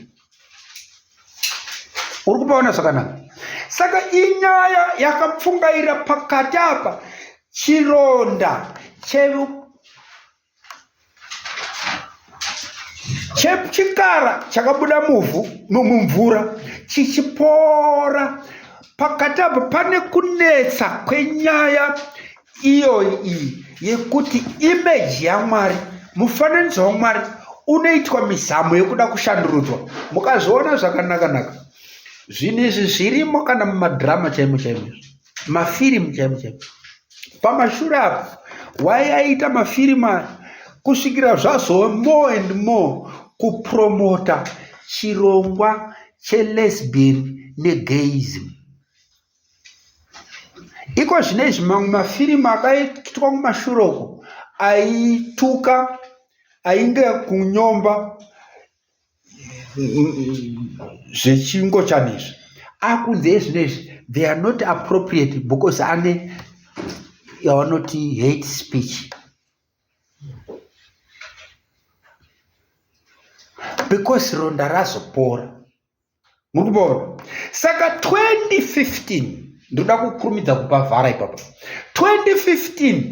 Uri kupaona zvakanaka? Saka inyaya yakapfungaira pakati apa chironda chechikara chakabuda mumvura chichipora. Pakati apa pane kunetsa kwenyaya iyi yekuti imeji yaMwari, mufananidzo waMwari, unoitwa mizamo yekuda kushandurudzwa. Mukazviona zvakanaka zvinezvi zvirimo kana mumadhirama chaimo, mafirimu chaimo. Pamashure apo waiaita mafirimu kusvikira zvazova more and more kupromota chirongwa chelesbian negayism. Iko zvinezvi mamwe mafirimu akaitwa kumashure uko aituka, ainge kunyomba zvechingo chanizvi. Akunze zvinezvi they are not appropriate because ane yavanoti hate speech. Because ronda razopora. Murikuona? Saka 2015 ndoda kukurumidza kupa vhara ipapa. 2015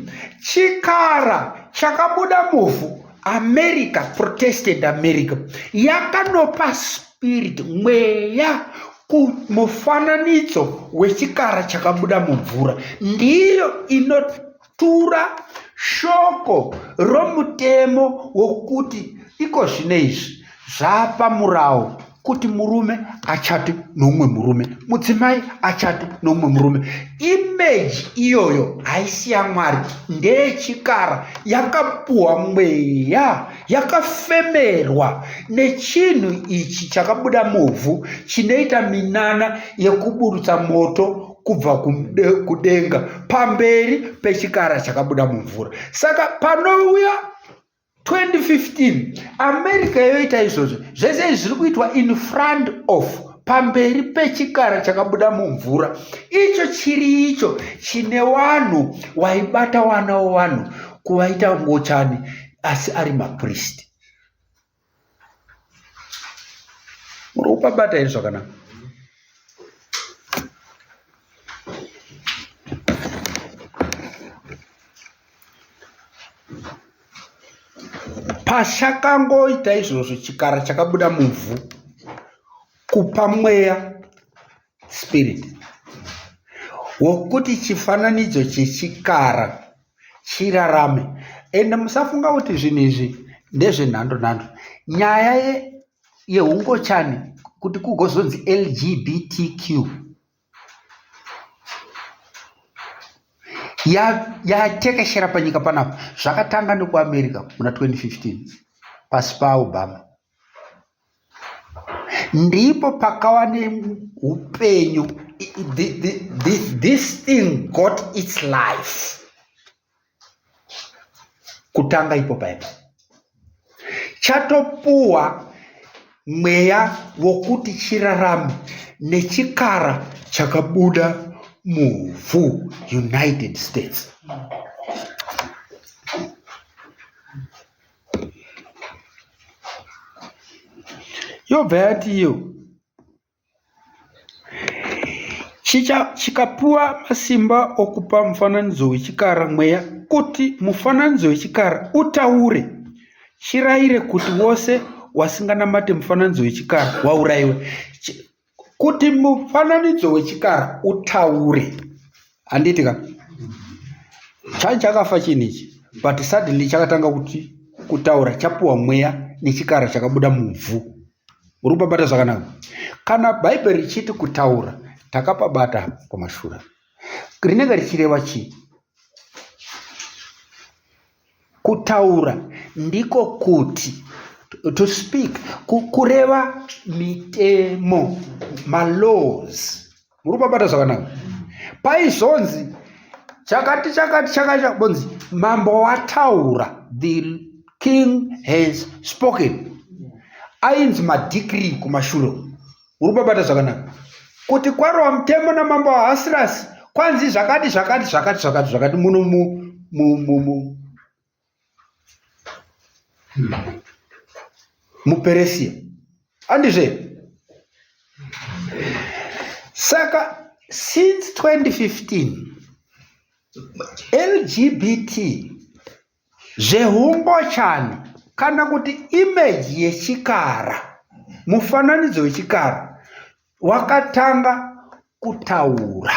chikara chakabuda muvhu America, Protestant America, yakanopa spirit, mweya kumufananidzo wechikara chakabuda mumvura. Ndiyo inotura shoko romutemo wokuti iko zvinezvi zvapamurawo kuti murume achate nomumwe murume, mudzimai achate nomumwe murume. Image iyoyo haisi yaMwari, ndeyechikara, yakapuwa mweya, yakafemerwa nechinhu ichi chakabuda muvhu chinoita minana yekuburutsa moto kubva kudenga pamberi pechikara chakabuda mumvura. Saka panouya 2015 America yoita izvozvo. Zvese zviri kuitwa in front of, pamberi pechikara chakabuda mumvura. Icho chiri icho chine vanhu waibata wana wavanhu kuvaita ngochani asi ari mapriest. Muri kupabata izvo zvakanaka? Pashakangoita izvozvo chikara chakabuda muvhu kupa mweya spirit wokuti chifananidzo chechikara chirarame. Ende musafunga kuti zvinhu izvi ndezvenhando. Nyaya yeungochani kuti kugozonzi LGBTQ yatekeshera panyika panapa. Zvakatanga nekuAmerica muna 2015 pasi paObama. Ndipo pakawa neupenyu. This thing got its life. Kutanga ipo paipo chatopuwa mweya wokuti chirarame nechikara chakabuda muvhu United States. Yobva yati iyo chikapuwa masimba okupa mufananidzo wechikara mweya kuti mufananidzo wechikara utaure, chirayire kuti wose wasinganamate mufananidzo wechikara waurayiwe. Kuti mufananidzo wechikara utaure, handiti ka chakafa chinichi, but suddenly chakatanga kuti kutaura, chapuwa mweya nechikara chakabuda muvhu. Uri kupabata zvakanaka? Kana Bhaibheri richiti kutaura, takapabata kumashure. Rinenge richireva chii? Kutaura ndiko kuti to speak, kureva mitemo, malaws. Murubabata zvakanaka. Paizonzi chakati bonzi mambo wataura, the king has spoken. Ainzi madecree kumashuro. Murubabata zvakanaka. Kuti kwarwa mutemo namambo waHasirasi kwanzi zvakati muno muPerisia. Andizve. Saka since 2015 LGBT zvehumbochani kana kuti image yechikara, mufananidzo wechikara wakatanga kutaura.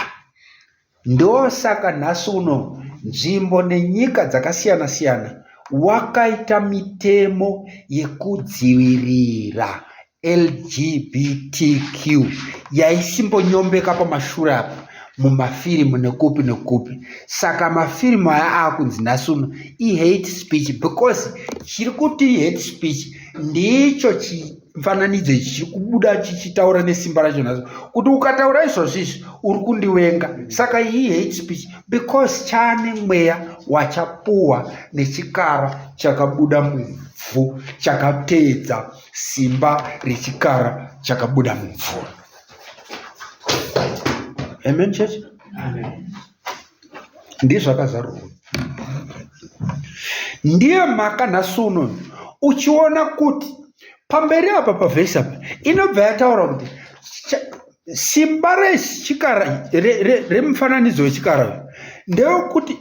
Ndosaka nhasi uno nzvimbo nenyika dzakasiyana siyana wakaita mitemo yekudzivirira LGBTQ yaisimbonyombeka pamashure apa mumafirimu nekupi. Saka mafirimu aya akunzi nhasi uno hate speech, because chiri kuti hate speech ndicho chifananidzo ichi chiri kubuda chichitaura nesimba racho nhasi, kuti ukataura izvozvizvi uri kundiwenga. Saka hate speech because chane mweya wachapuwa nechikara chakabuda muvhu, chakateedza simba rechikara chakabuda muvhu. Amen, church? Amen. Ndizvo zvakazarurwa. Ndiye mhaka nhasi uno uchiona kuti pamberi apa pavhesi apa inobva yataura kuti simba rechikara remufananidzo wechikara ndewekuti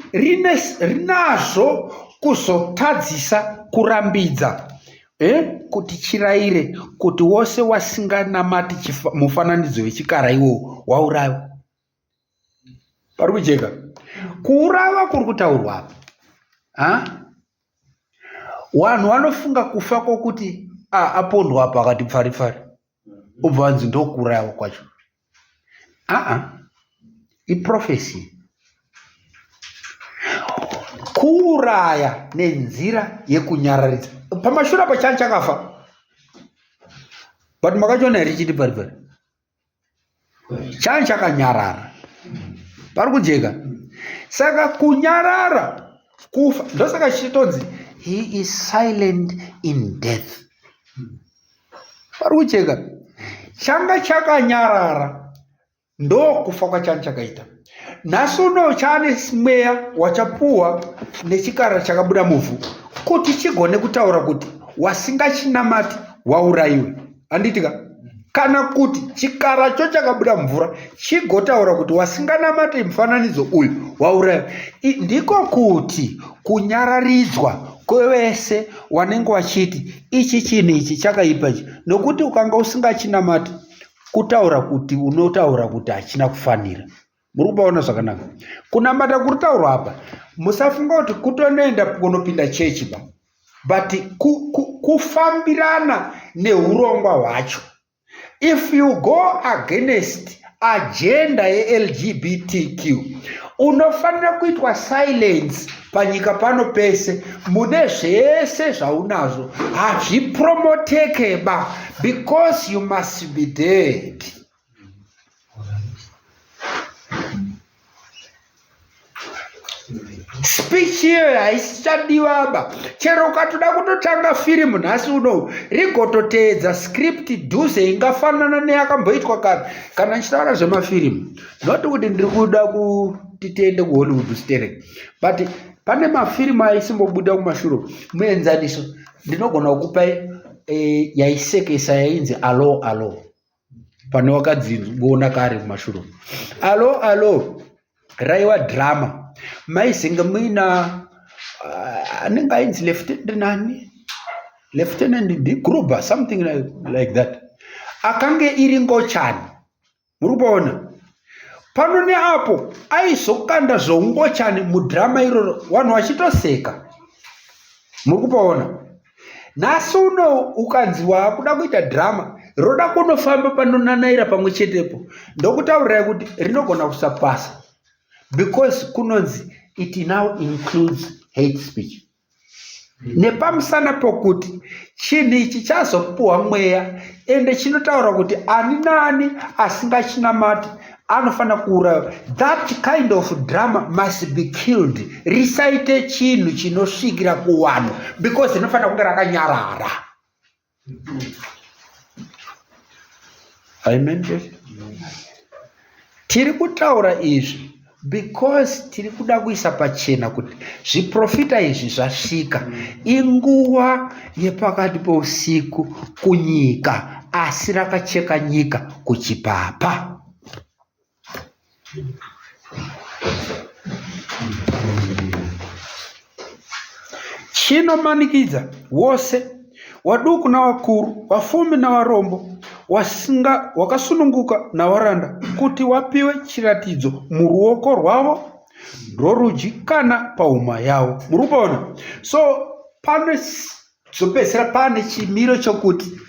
rinazvo kuzotadzisa kurambidza kuti chirayire kuti wose wasinganamati mufananidzo wechikara iwo waurayiwa. Pari kujeka kuurayiwa kuri kutaurwa apa. Vanhu vanofunga kufa kwokuti apondwa apa akati pfari ubva vanzi ndokuurayiwa kwacho. Iprofesi. Kuuraya nenzira yekunyararidza. Pamashure apa chani chakafa, but makachiona here chiti pari chani chakanyarara. Pari kujeka. Saka kunyarara kufa ndosaka chitonzi he is silent in death. Pari kujeka. Changa chakanyarara ndo kufa kwachani chakaita. Nhasi uno chane mweya wachapuwa nechikara chakabuda muvhu kuti chigone kutaura kuti wasingachinamati waurayiwe. Handitika? Kana kuti chikaracho chakabuda mvura chigotaura kuti wasinganamati mufananidzo uyu waurayiwe. Ndiko kuti kunyararidzwa kwevese wanenge wachiti ichi chinhu ichi chakaipa ichi, nokuti ukanga usingachinamati kutaura kuti unotaura kuti hachina kufanira. Muri kubaona zvakanaka. Kunamata kuri taurwa apa musafunga kuti kutonoenda kunopinda chechi ba, but kufambirana neurongwa hwacho. If you go against agenda ye LGBTQ unofanira kuitwa silence panyika pano pese. Mune zvese zvaunazvo hazvipromoteke ba, because you must be dead. Speech here haisichadiwa ba. Chero ukatoda kutotanga firimu nhasi uno rigototeedza script dhuze ingafanana neyakamboitwa kare. Kana ndichitaura zvemafirimu noti kuti ndiri kuda kuti tiende kuHollywood stereke, but pane mafirimu aisimbobuda kumashure muenzaniso. Ndinogona kukupai yaisekesa yainzi alo pane wakadzingoona kare kumashure. Alo raiwa drama maizinga muina anenge ainzi Lieutenant D. Gruber, something like that. Akange iri ngochani. Muri kuona pano neapo aizokanda zvoungochani mudrama iroro vanhu vachitoseka. Muri kuona nhasi uno ukanzi wakuda kuita drama roda kunofamba panonanaira pamwe chetepo, ndokutaurirai kuti rinogona kusapasa, because kunonzi it now includes hate speech. Nepamusana pokuti chinhu ichi chazopuhwa mweya ende chinotaura kuti ani naani asingachinamati anofanira kuurayiwa. That kind of drama must be killed. Risaite chinhu chinosvikira kuvanhu because rinofanira kunge rakanyarara. Amen. Tiri kutaura izvi because tiri kuda kuisa pachena kuti zviprofita izvi zvasvika. Inguva yepakati pousiku kunyika, asi rakacheka nyika kuchipapa. Chinomanikidza wose, waduku navakuru, vafumi navarombo, wakasununguka navaranda, kuti wapiwe chiratidzo muruoko rwavo rworudyi kana pahuma yavo. Murikuona? So panozopedzisira pane chimiro chokuti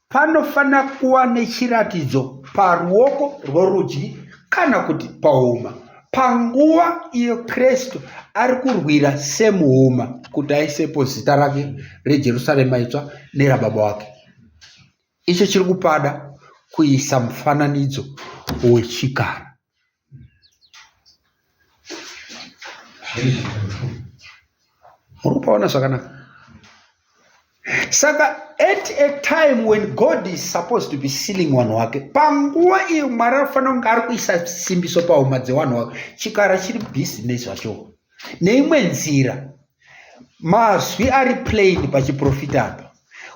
panofanira kuva nechiratidzo paruoko rworudyi kana kuti pahuma, panguva iyo Kristu ari kurwira semuhuma kuti aisepo zita rake reJerusarema itsva nerababa wake. Icho chiri kupada kuisa mufananidzo wechikara. Murupaona zvakanaka? Saka at a time when God is supposed to be sealing vanhu wake, panguva iyo Mwari anofanira kunge ari kuisa simbiso pahuma dzevanhu wake, chikara chiri bhizinesi zvacho. Neimwe nzira mazwi ari plain pachiprofita apa,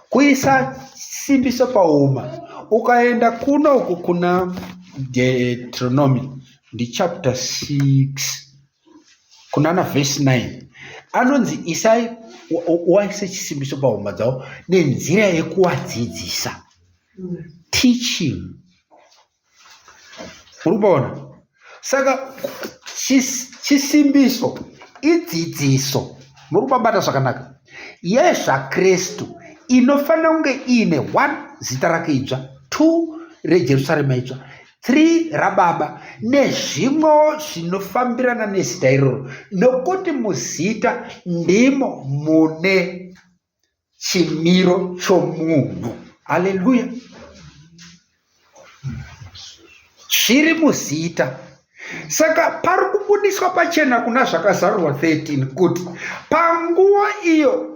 kuisa simbiso pahuma. Ukaenda kunoku kuna Deuteronomy ndi chapter 6 kunana verse 9 anonzi isai waise chisimbiso pahuma dzavo nenzira yekuvadzidzisa, teaching. Murikuona? Saka chisimbiso idzidziso. Murikubata zvakanaka? YezvaKristu inofanira kunge ine 1 zita rake idzva, 2 reJerusarema itsva, 3 rababa nezvimwewo zvinofambirana nezita iroro, nokuti muzita ndimo mune chimiro chomunhu. Haleluya! Zviri muzita. Saka pari kubudiswa pachena kuna zvakazarurwa 13 kuti panguva iyo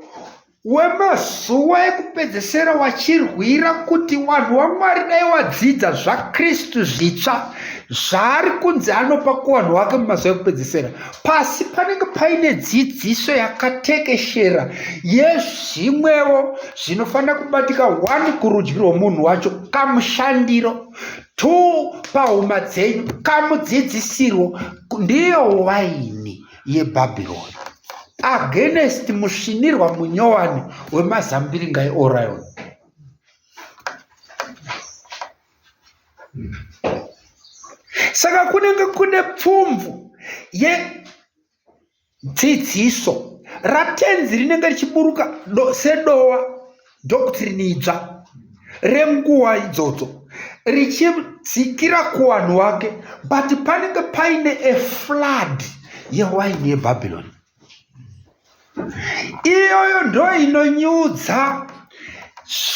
wemazuva ekupedzesera wachirwira kuti vanhu vaMwari dai wadzidza zvaKristu zvitsva zvaari kunzi anopa kuvanhu vake mumazuva ekupedzesera, pasi panenge paine dzidziso yakatekeshera yezvimwewo zvinofanira kubatika, 1 kurudyi rwomunhu wacho kamushandiro, 2 pahuma dzenyu kamudzidzisirwo, ndiyo waini yeBhabhironi against musvinirwa munyowani wemazambiringa eOrion. Saka kunenge kune pfumvu yedzidziso ratenzi rinenge richiburuka sedowa, doctrine idzva renguva idzodzo richidzikira kuvanhu wake, but panenge paine a flood yewaini yeBhabhironi. Iyoyo ndo inonyudza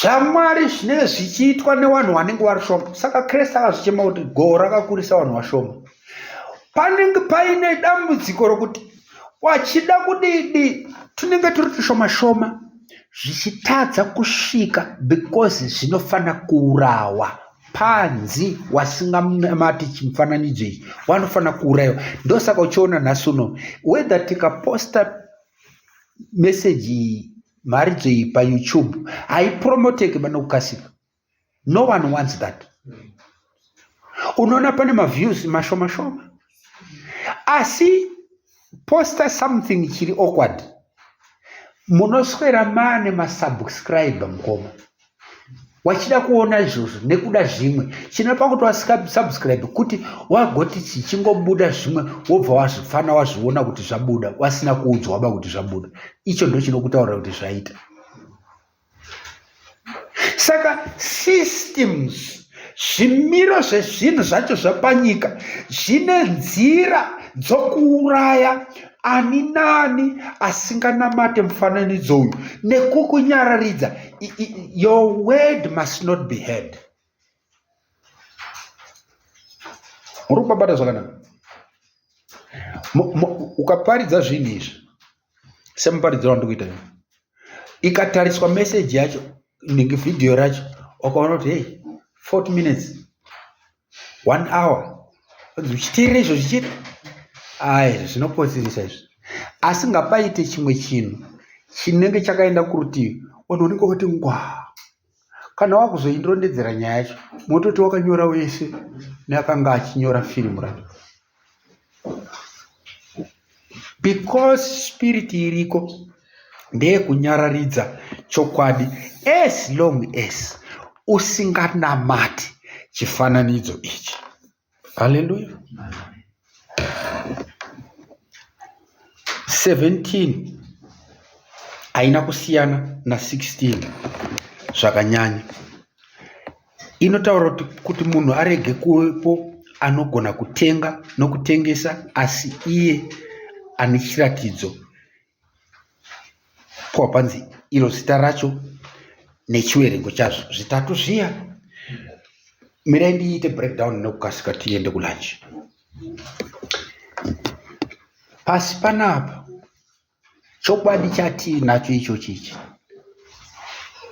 zvamwari zvinenge zvichiitwa nevanhu vanenge vari shoma. Saka Kristu akazvichema kuti gohwo rakakurisa vanhu vashoma. Panenge paine dambudziko rokuti wachida kudidi tunenge turi tushoma shoma zvichitadza kusvika because zvinofanira kuurawa. Panzi wasingamati chimufananidzo ichi wanofanira kuurayiwa. Ndosaka uchiona nhasi uno whether tikaposta message maridzo iyi paYouTube haipromoteki banokukasika. No one wants that. Unoona pane maviews mashoma shoma, asi posta something chiri awkward munoswera mane masubscribe mukoma. Wachida kuona izvozvo nekuda zvimwe chinopa kuti wasubscribe kuti wagoti chichingobuda zvimwe wobva wazvifana wazviona kuti zvabuda wasina kuudzwa waba kuti zvabuda. Icho ndo chinokutaura kuti zvaita. Saka systems, zvimiro zvezvinhu zvacho zvapanyika zvine nzira dzokuuraya ani nani asinganamate mufananidzo uyu nekukunyararidza. Your word must not be heard. Muri kubabata zvakanaka. Ukaparidza zvinhu izvi semuparidziro wandikuita ikatariswa meseji yacho nenge vhidhiyo racho ukaona kuti hey 40 minutes 1 hour uchiteerera izvo zvichita zvinopotsirisa izvi. Asi ngapaite chimwe chinhu chinenge chakaenda kurutivi unonenge kuti ngwa kana wakuzoindondedzera nyaya yacho mototi wakanyora wese neakanga achinyora firimu racho. Because spirit iriko ndeyekunyararidza chokwadi as long as usinganamati chifananidzo ichi. Haleluya. 17 haina kusiyana na 16 zvakanyanya. Inotaura kuti munhu arege kuvepo anogona kutenga nokutengesa asi iye ane chiratidzo papanzi iro zita racho nechiwerengo chazvo zvitatu zviya. Mirai ndiite breakdown nekukasika tiende kulunch. Pasi panapa chokwadi chatinacho icho chichi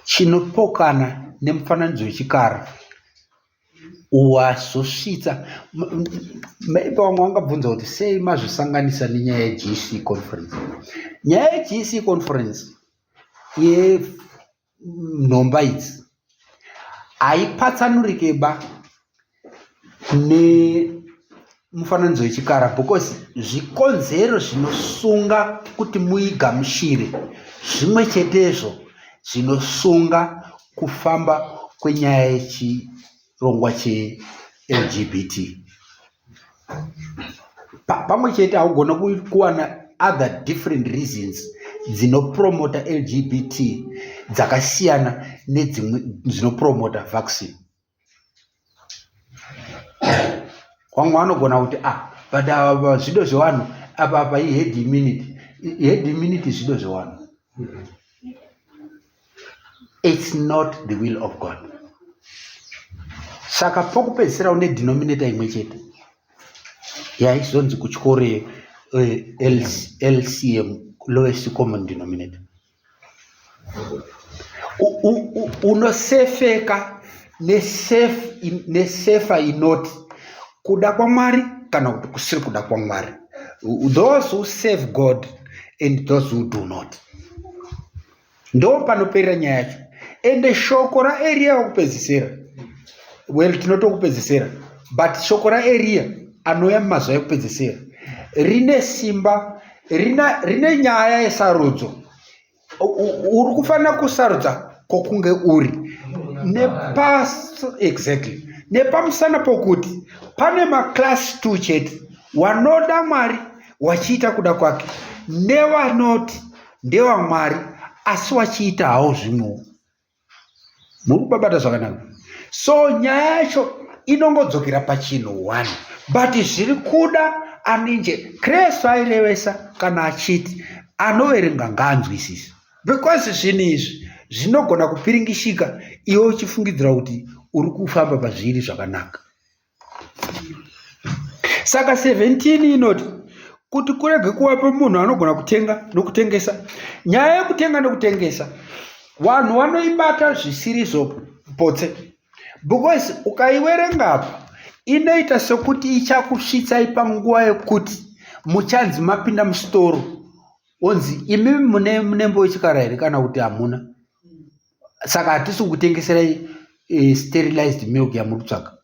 chinopokana nemufananidzo wechikara wazosvitsa. Maybe vamwe vangabvunza kuti sei mazvisanganisa nenyaya yeGC conference. Nyaya yeGC conference yenhomba idzi haipatsanurikeba nemufananidzo wechikara because zvikonzero zvinosunga kuti muigamuchire zvimwe chetezvo zvinosunga kufamba kwenyaya yechirongwa cheLGBT. Pamwe chete haugona kuwana other different reasons dzinopromota LGBT dzakasiyana nedzimwe dzinopromota vaccine. Vamwe vanogona kuti but ava zvido zvevanhu apa herd immunity. Herd immunity zvido zvevanhu. It's not the will of God. Saka pokupedzisira une denominator imwe chete yaizonzi kuchikoro LCM, lowest common denominator. Unosefeka nesefa inoti kuda kwaMwari kana kuti kusiri kuda kwaMwari. Those who save God and those who do not. Ndo panoperera nyaya yacho. Ende shoko raEria wakupedzisira, well tinotokupedzisira, but shoko raEria anouya mumazuva ekupedzisira rine simba, rine nyaya yesarudzo. Uri kufanira kusarudza kokunge uri exactly nepamusana pokuti pane maclass 2 chete wanoda Mwari wachiita kuda kwake nevanoti ndewaMwari asi wachiita hawo zvimwewo. Muri kubabata zvakanaka. So nyaya yacho inongodzokera pachinhu 1 but zviri kuda aninje Kristu airevesa kana achiti anoverenga ngaanzwisise because zvinhu izvi zvinogona kupiringishika iwe uchifungidzira kuti uri kufamba pazviri zvakanaka. Saka 17 inoti kuti kurege kuvapo munhu anogona kutenga nokutengesa. Nyaya yekutenga nokutengesa vanhu vanoibata zvisirizo potse because ukaiverenga apa inoita sekuti ichakusvitsai panguva yekuti muchanzi mapinda musitoro onzi imimi munembo wechikara here kana kuti hamuna, saka hatisi kutengeserai sterilized milk yamuri kutsvaka.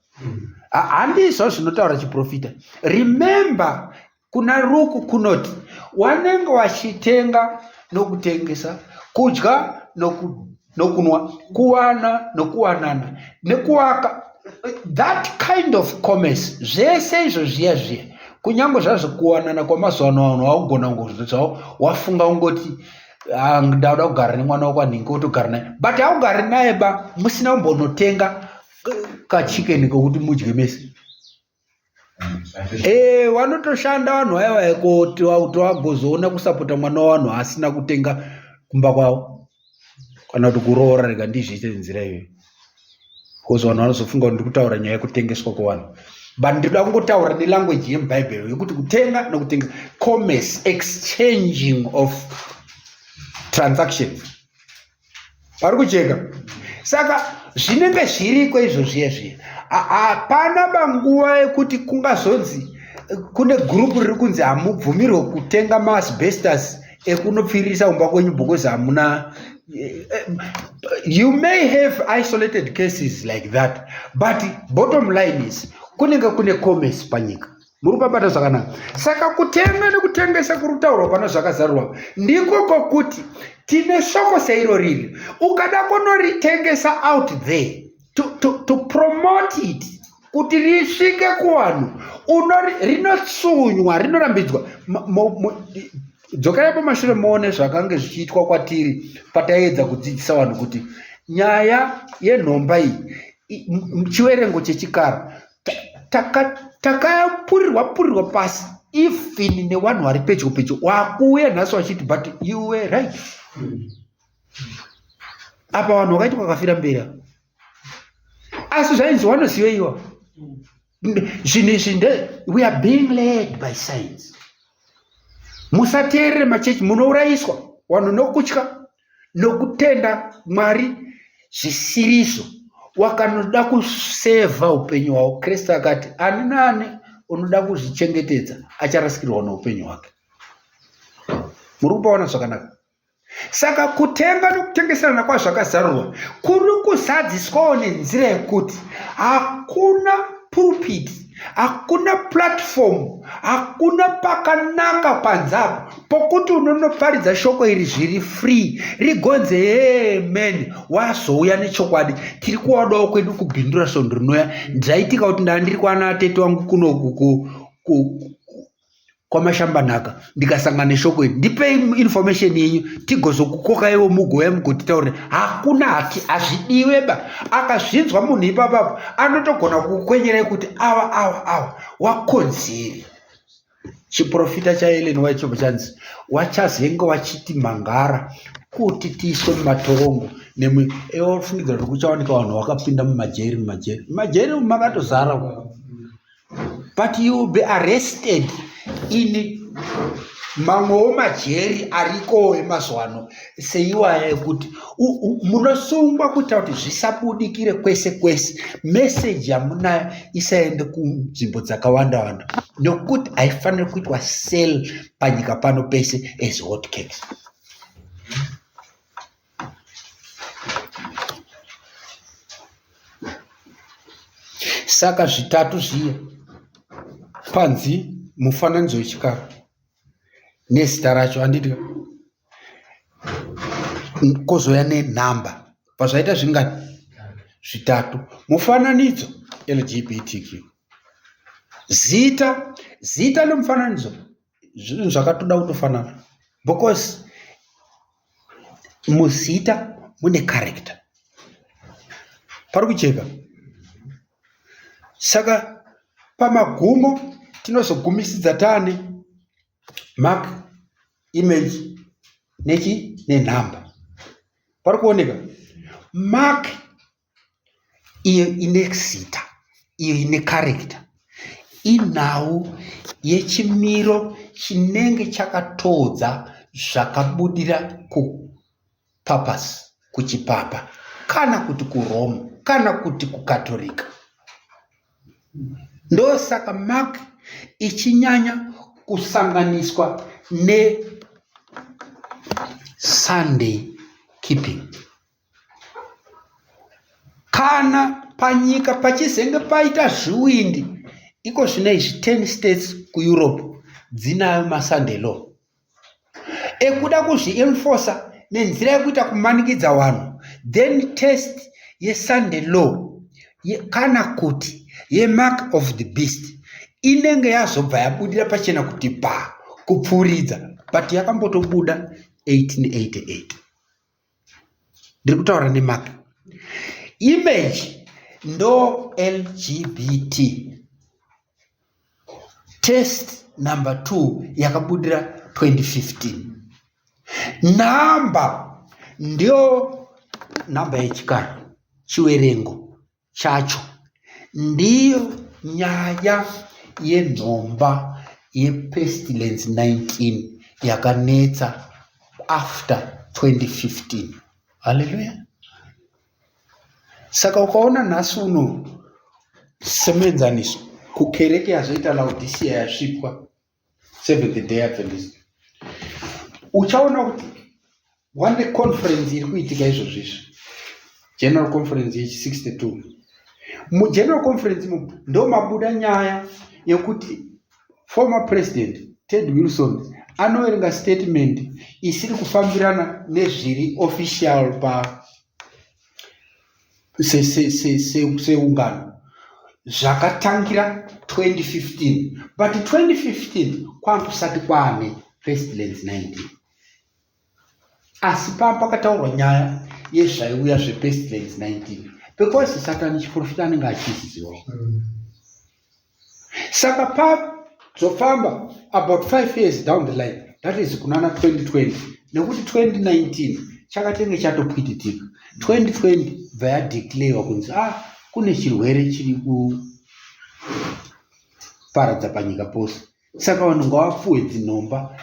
Handizvo zvinotaura chiprofita. Remember kuna ruku kunoti wanenge wachitenga nokutengesa, kudya nokunwa, kuwana nokuwanana, nekuwaka, that kind of commerce, zvese izvo zviya zviya, kunyange zvazvo kuwanana kwamazuva ano vanhu vaugona ngozvizvawo wafunga ungoti ndauda kugara nemwana wakwanhingi wotogara naye, but haugari naye ba musina kumbonotenga kachikeni kokuti mudye mese. Vanotoshanda vanhu vaya vaikoti wagozoona kusapota mwana wavanhu asina kutenga kumba kwavo kana kuti kuroora rega ndizviite nzira iyoyo, because vanhu vanozofunga kuti ndiri kutaura nyaya yekutengeswa kwevanhu, but ndinoda kungotaura nelanguage yemubhaibheri yekuti kutenga nokutengesa, commerce, exchanging of transactions. Pari kucheka? Saka zvinenge zviriko izvozviya zviya. Hapana banguva yekuti kungazonzi kune gurupu riri kunzi hamubvumirwe kutenga maasbestos ekunopfirisa umba kwenyu because hamuna. You may have isolated cases like that, but bottom line is kunenge kune commerce panyika. Muri kupabata zvakanaka. Saka kutenga nekutengesa kuri kutaurwa pana zvakazarurwa ndiko kokuti tine shoko seiro riri, ukada kunoritengesa out there to promote it kuti risvike kuvanhu rinotsunywa, rinorambidzwa. Dzokai pamashure muone zvakange zvichiitwa kwatiri pataedza kudzidzisa vanhu kuti nyaya yenhomba iyi chiverengo chechikara takapurirwa pasi even nevanhu vari pedyo wakuuya nhasi vachiti but you were right. Apa vanhu vakaiti vakafira mberi, asi zvainzi vanoziveiwa zvinhu izvi we are being led by science. Musateerere machechi, munourayiswa vanhu nokutya nokutenda Mwari zvisiriso. Wakanoda kusevha upenyu hwavo, Kristu akati ani nani unoda kuzvichengetedza acharasikirwa noupenyu hwake. Muri kupaona zvakanaka? Saka kutenga nokutengeserana kwazvakazarurwa kuri kuzadziswawo nenzira yekuti hakuna pulpit, hakuna platform, hakuna pakanaka panzapo pokuti unonoparidza shoko iri zviri free rigonze amen wazouya nechokwadi. Tiri kuwadawo kwedu kubhindura svondo rinouya ndaitika kuti ndandiri kwana atete wangu kuno kwamashambanhaka ndikasangana neshoko iri, ndipei information yenyu tigozokukoka iwo mugouya mugotitaurira. Hakuna hati, hazvidiweba. Akazvinzwa munhu ipapapo anotogona kukwenyerai kuti awa wakonzeri. Chiprofita chaElen White chopo chanzi wachazenge wachiti mangara kuti tiiswe mumatorongo ofungidza kuti kuchawanika vanhu vakapinda mumajeri makatozara, but you will be arrested in mamwewo majeri ariko emazuva ano seiwaya ekuti munosungwa kuita kuti zvisabudikire kwese meseji yamunayo isaende kunzvimbo dzakawanda nokuti haifaniri kuitwa sell panyika pano pese as hot cakes. Saka zvitatu zviya panzi mufananidzo wechikara nezita racho handiti kozouya nenhamba pazvaita zvingati zvitatu. Mufananidzo LGBTQ, zita nemufananidzo zvinhu zvakatoda kutofanana because muzita mune character. Pari kucheka? Saka pamagumo tinozogumisidza taane mark, image nenhamba. Pari kuoneka? Mark iyo ine zita, iyo ine character, inhau yechimiro chinenge chakatodza zvakabudira kupapasi, kuchipapa kana kuti kuRoma kana kuti kuKatorika. Ndosaka mark ichinyanya kusanganiswa neSunday keeping. Kana panyika pachizenge paita zviwindi, iko zvinezvi 10 states kuEurope dzinayo maSunday law ekuda kuzvienforsa nenzira yekuita kumanikidza vanhu, then test yeSunday law kana kuti yemark of the beast inenge yazobva yabudira pachena kuti kupfuuridza, but yakambotobuda 1888. Ndiri kutaura nemark. Image ndo LGBT. Test number 2 yakabudira 2015. Namba ndio namba yechikara, chiwerengo chacho ndiyo nyaya yenhomba yepestilence 19 yakanetsa after 2015. Hallelujah. Saka ukaona nhasi uno semenzaniso kukereke yazoita Laodicea yasvipwa Seventh Day Adventist, uchaona kuti one conference iri kuitika izvozvizvo, General Conference yechi62. Mugeneral Conference ndo mabuda nyaya yekuti former president Ted Wilson anoverenga statement isiri kufambirana nezviri official pa seungano zvakatangira 2015, but 2015 kwakusati kwane pestilence 19, asi pakataurwa nyaya yezvaiuya zvepestilence 19 because Satani chiprofita anenge achiziva. Saka pazofamba about 5 years down the line, that is kunana 2020, nekuti 2019 chakatenge chatopwititika. 2020 vaya declare kunzi kune chirwere chiri kuparadza panyika pose, saka vanhu ngavafuwe dzinomba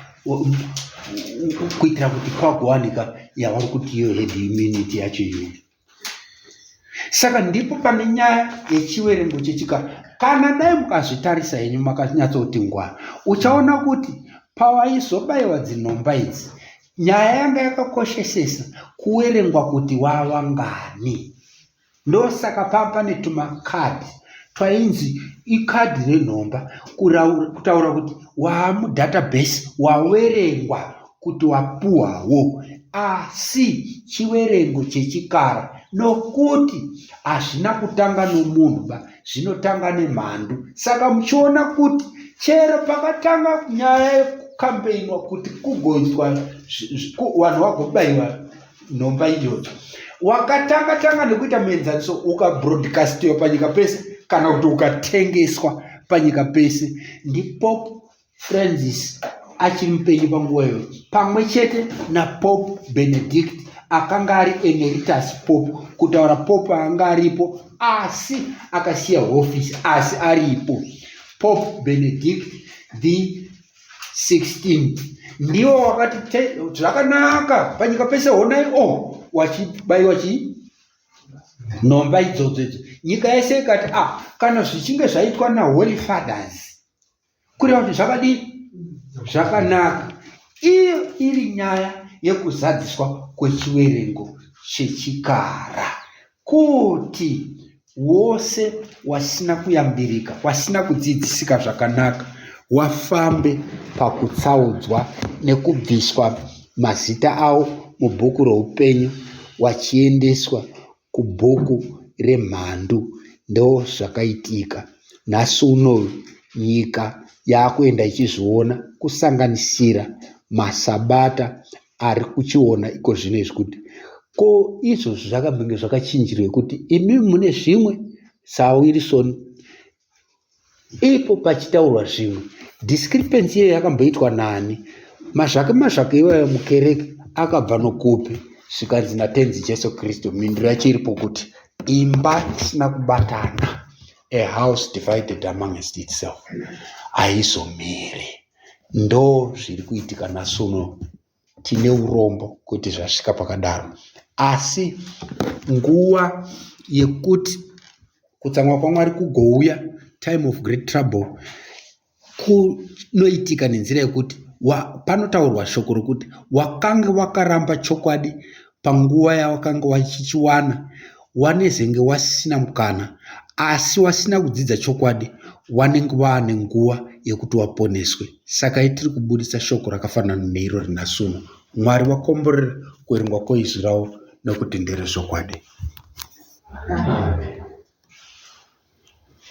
kuitira kuti kwagowanika yavari kuti iyo head immunity yacho iyoyo. Saka ndipo pane nyaya yechiwerengo chechikara. Kana dai mukazvitarisa henyu makanyatsoti ngwa, uchaona kuti pavaizobayiwa dzinomba idzi, nyaya yanga yakakoshesesa kuwerengwa kuti wavangani. Ndosaka pane tumakadhi twainzi ikadhi renhomba, kutaura kuti wamudatabase wawerengwa kuti wapuhwawo, asi chiwerengo chechikara nokuti hazvina kutanga nomunhu, zvinotanga nemhandu. Saka muchiona kuti chero pakatanga nyaya yekukampenwa kuti kugoitwa vanhu vagobayiwa nhomba iyoyo, wakatanga nekuita muenzaniso ukabroadcastiwa panyika pese kana kuti ukatengeswa panyika pese. Ndipo Francis achiri mupenyu panguva iyoyo, pamwe chete naPope Benedict akanga ari emeritus pope, kutaura pope anga aripo asi akasiya hofisi asi aripo. Pope Benedict the 16 ndiwo wakati zvakanaka panyika pese honai wachibayiwa nhomba idzodzo. Nyika yese ikati kana zvichinge zvaitwa naHoly Fathers kureva kuti zvakadii, zvakanaka. Iyo iri nyaya yekuzadziswa kwechiwerengo chechikara, kuti wose wasina kuyambirika, wasina kudzidzisika zvakanaka, wafambe pakutsaudzwa nekubviswa mazita avo mubhuku roupenyu wachiendeswa kubhuku remhandu. Ndo zvakaitika. Nhasi uno nyika yakuenda ichizviona, kusanganisira masabata ari kuchiona iko zvino izvi kuti ko izvozvo zvakambenge zvakachinjirwe kuti imi mune zvimwe saWilson ipo pachitaurwa zvimwe. Discrepancy iyoyo yakamboitwa nani? Mazvake iwayo mukereke akabva nokupi? Zvikanzi natenzi Jesu Kristu, mhinduro yacho iripo kuti imba isina kubatana, a house divided amongst itself, haizomiri. Ndo zviri kuitika nhasi uno. Tine urombo kuti zvasvika pakadaro, asi nguva yekuti kutsamwa kwaMwari kugouya, time of great trouble, kunoitika nenzira yekuti panotaurwa shoko rokuti wakanga wakaramba chokwadi panguva yawakanga wachichiwana, wanezenge wasina mukana, asi wasina kudzidza chokwadi wanenge waane nguva yekuti waponeswe. Saka tiri kubudisa shoko rakafanana neiro rinhasi uno. Mwari wakomborera kuverengwa kweizvi ravo nokutendere zvokwadi.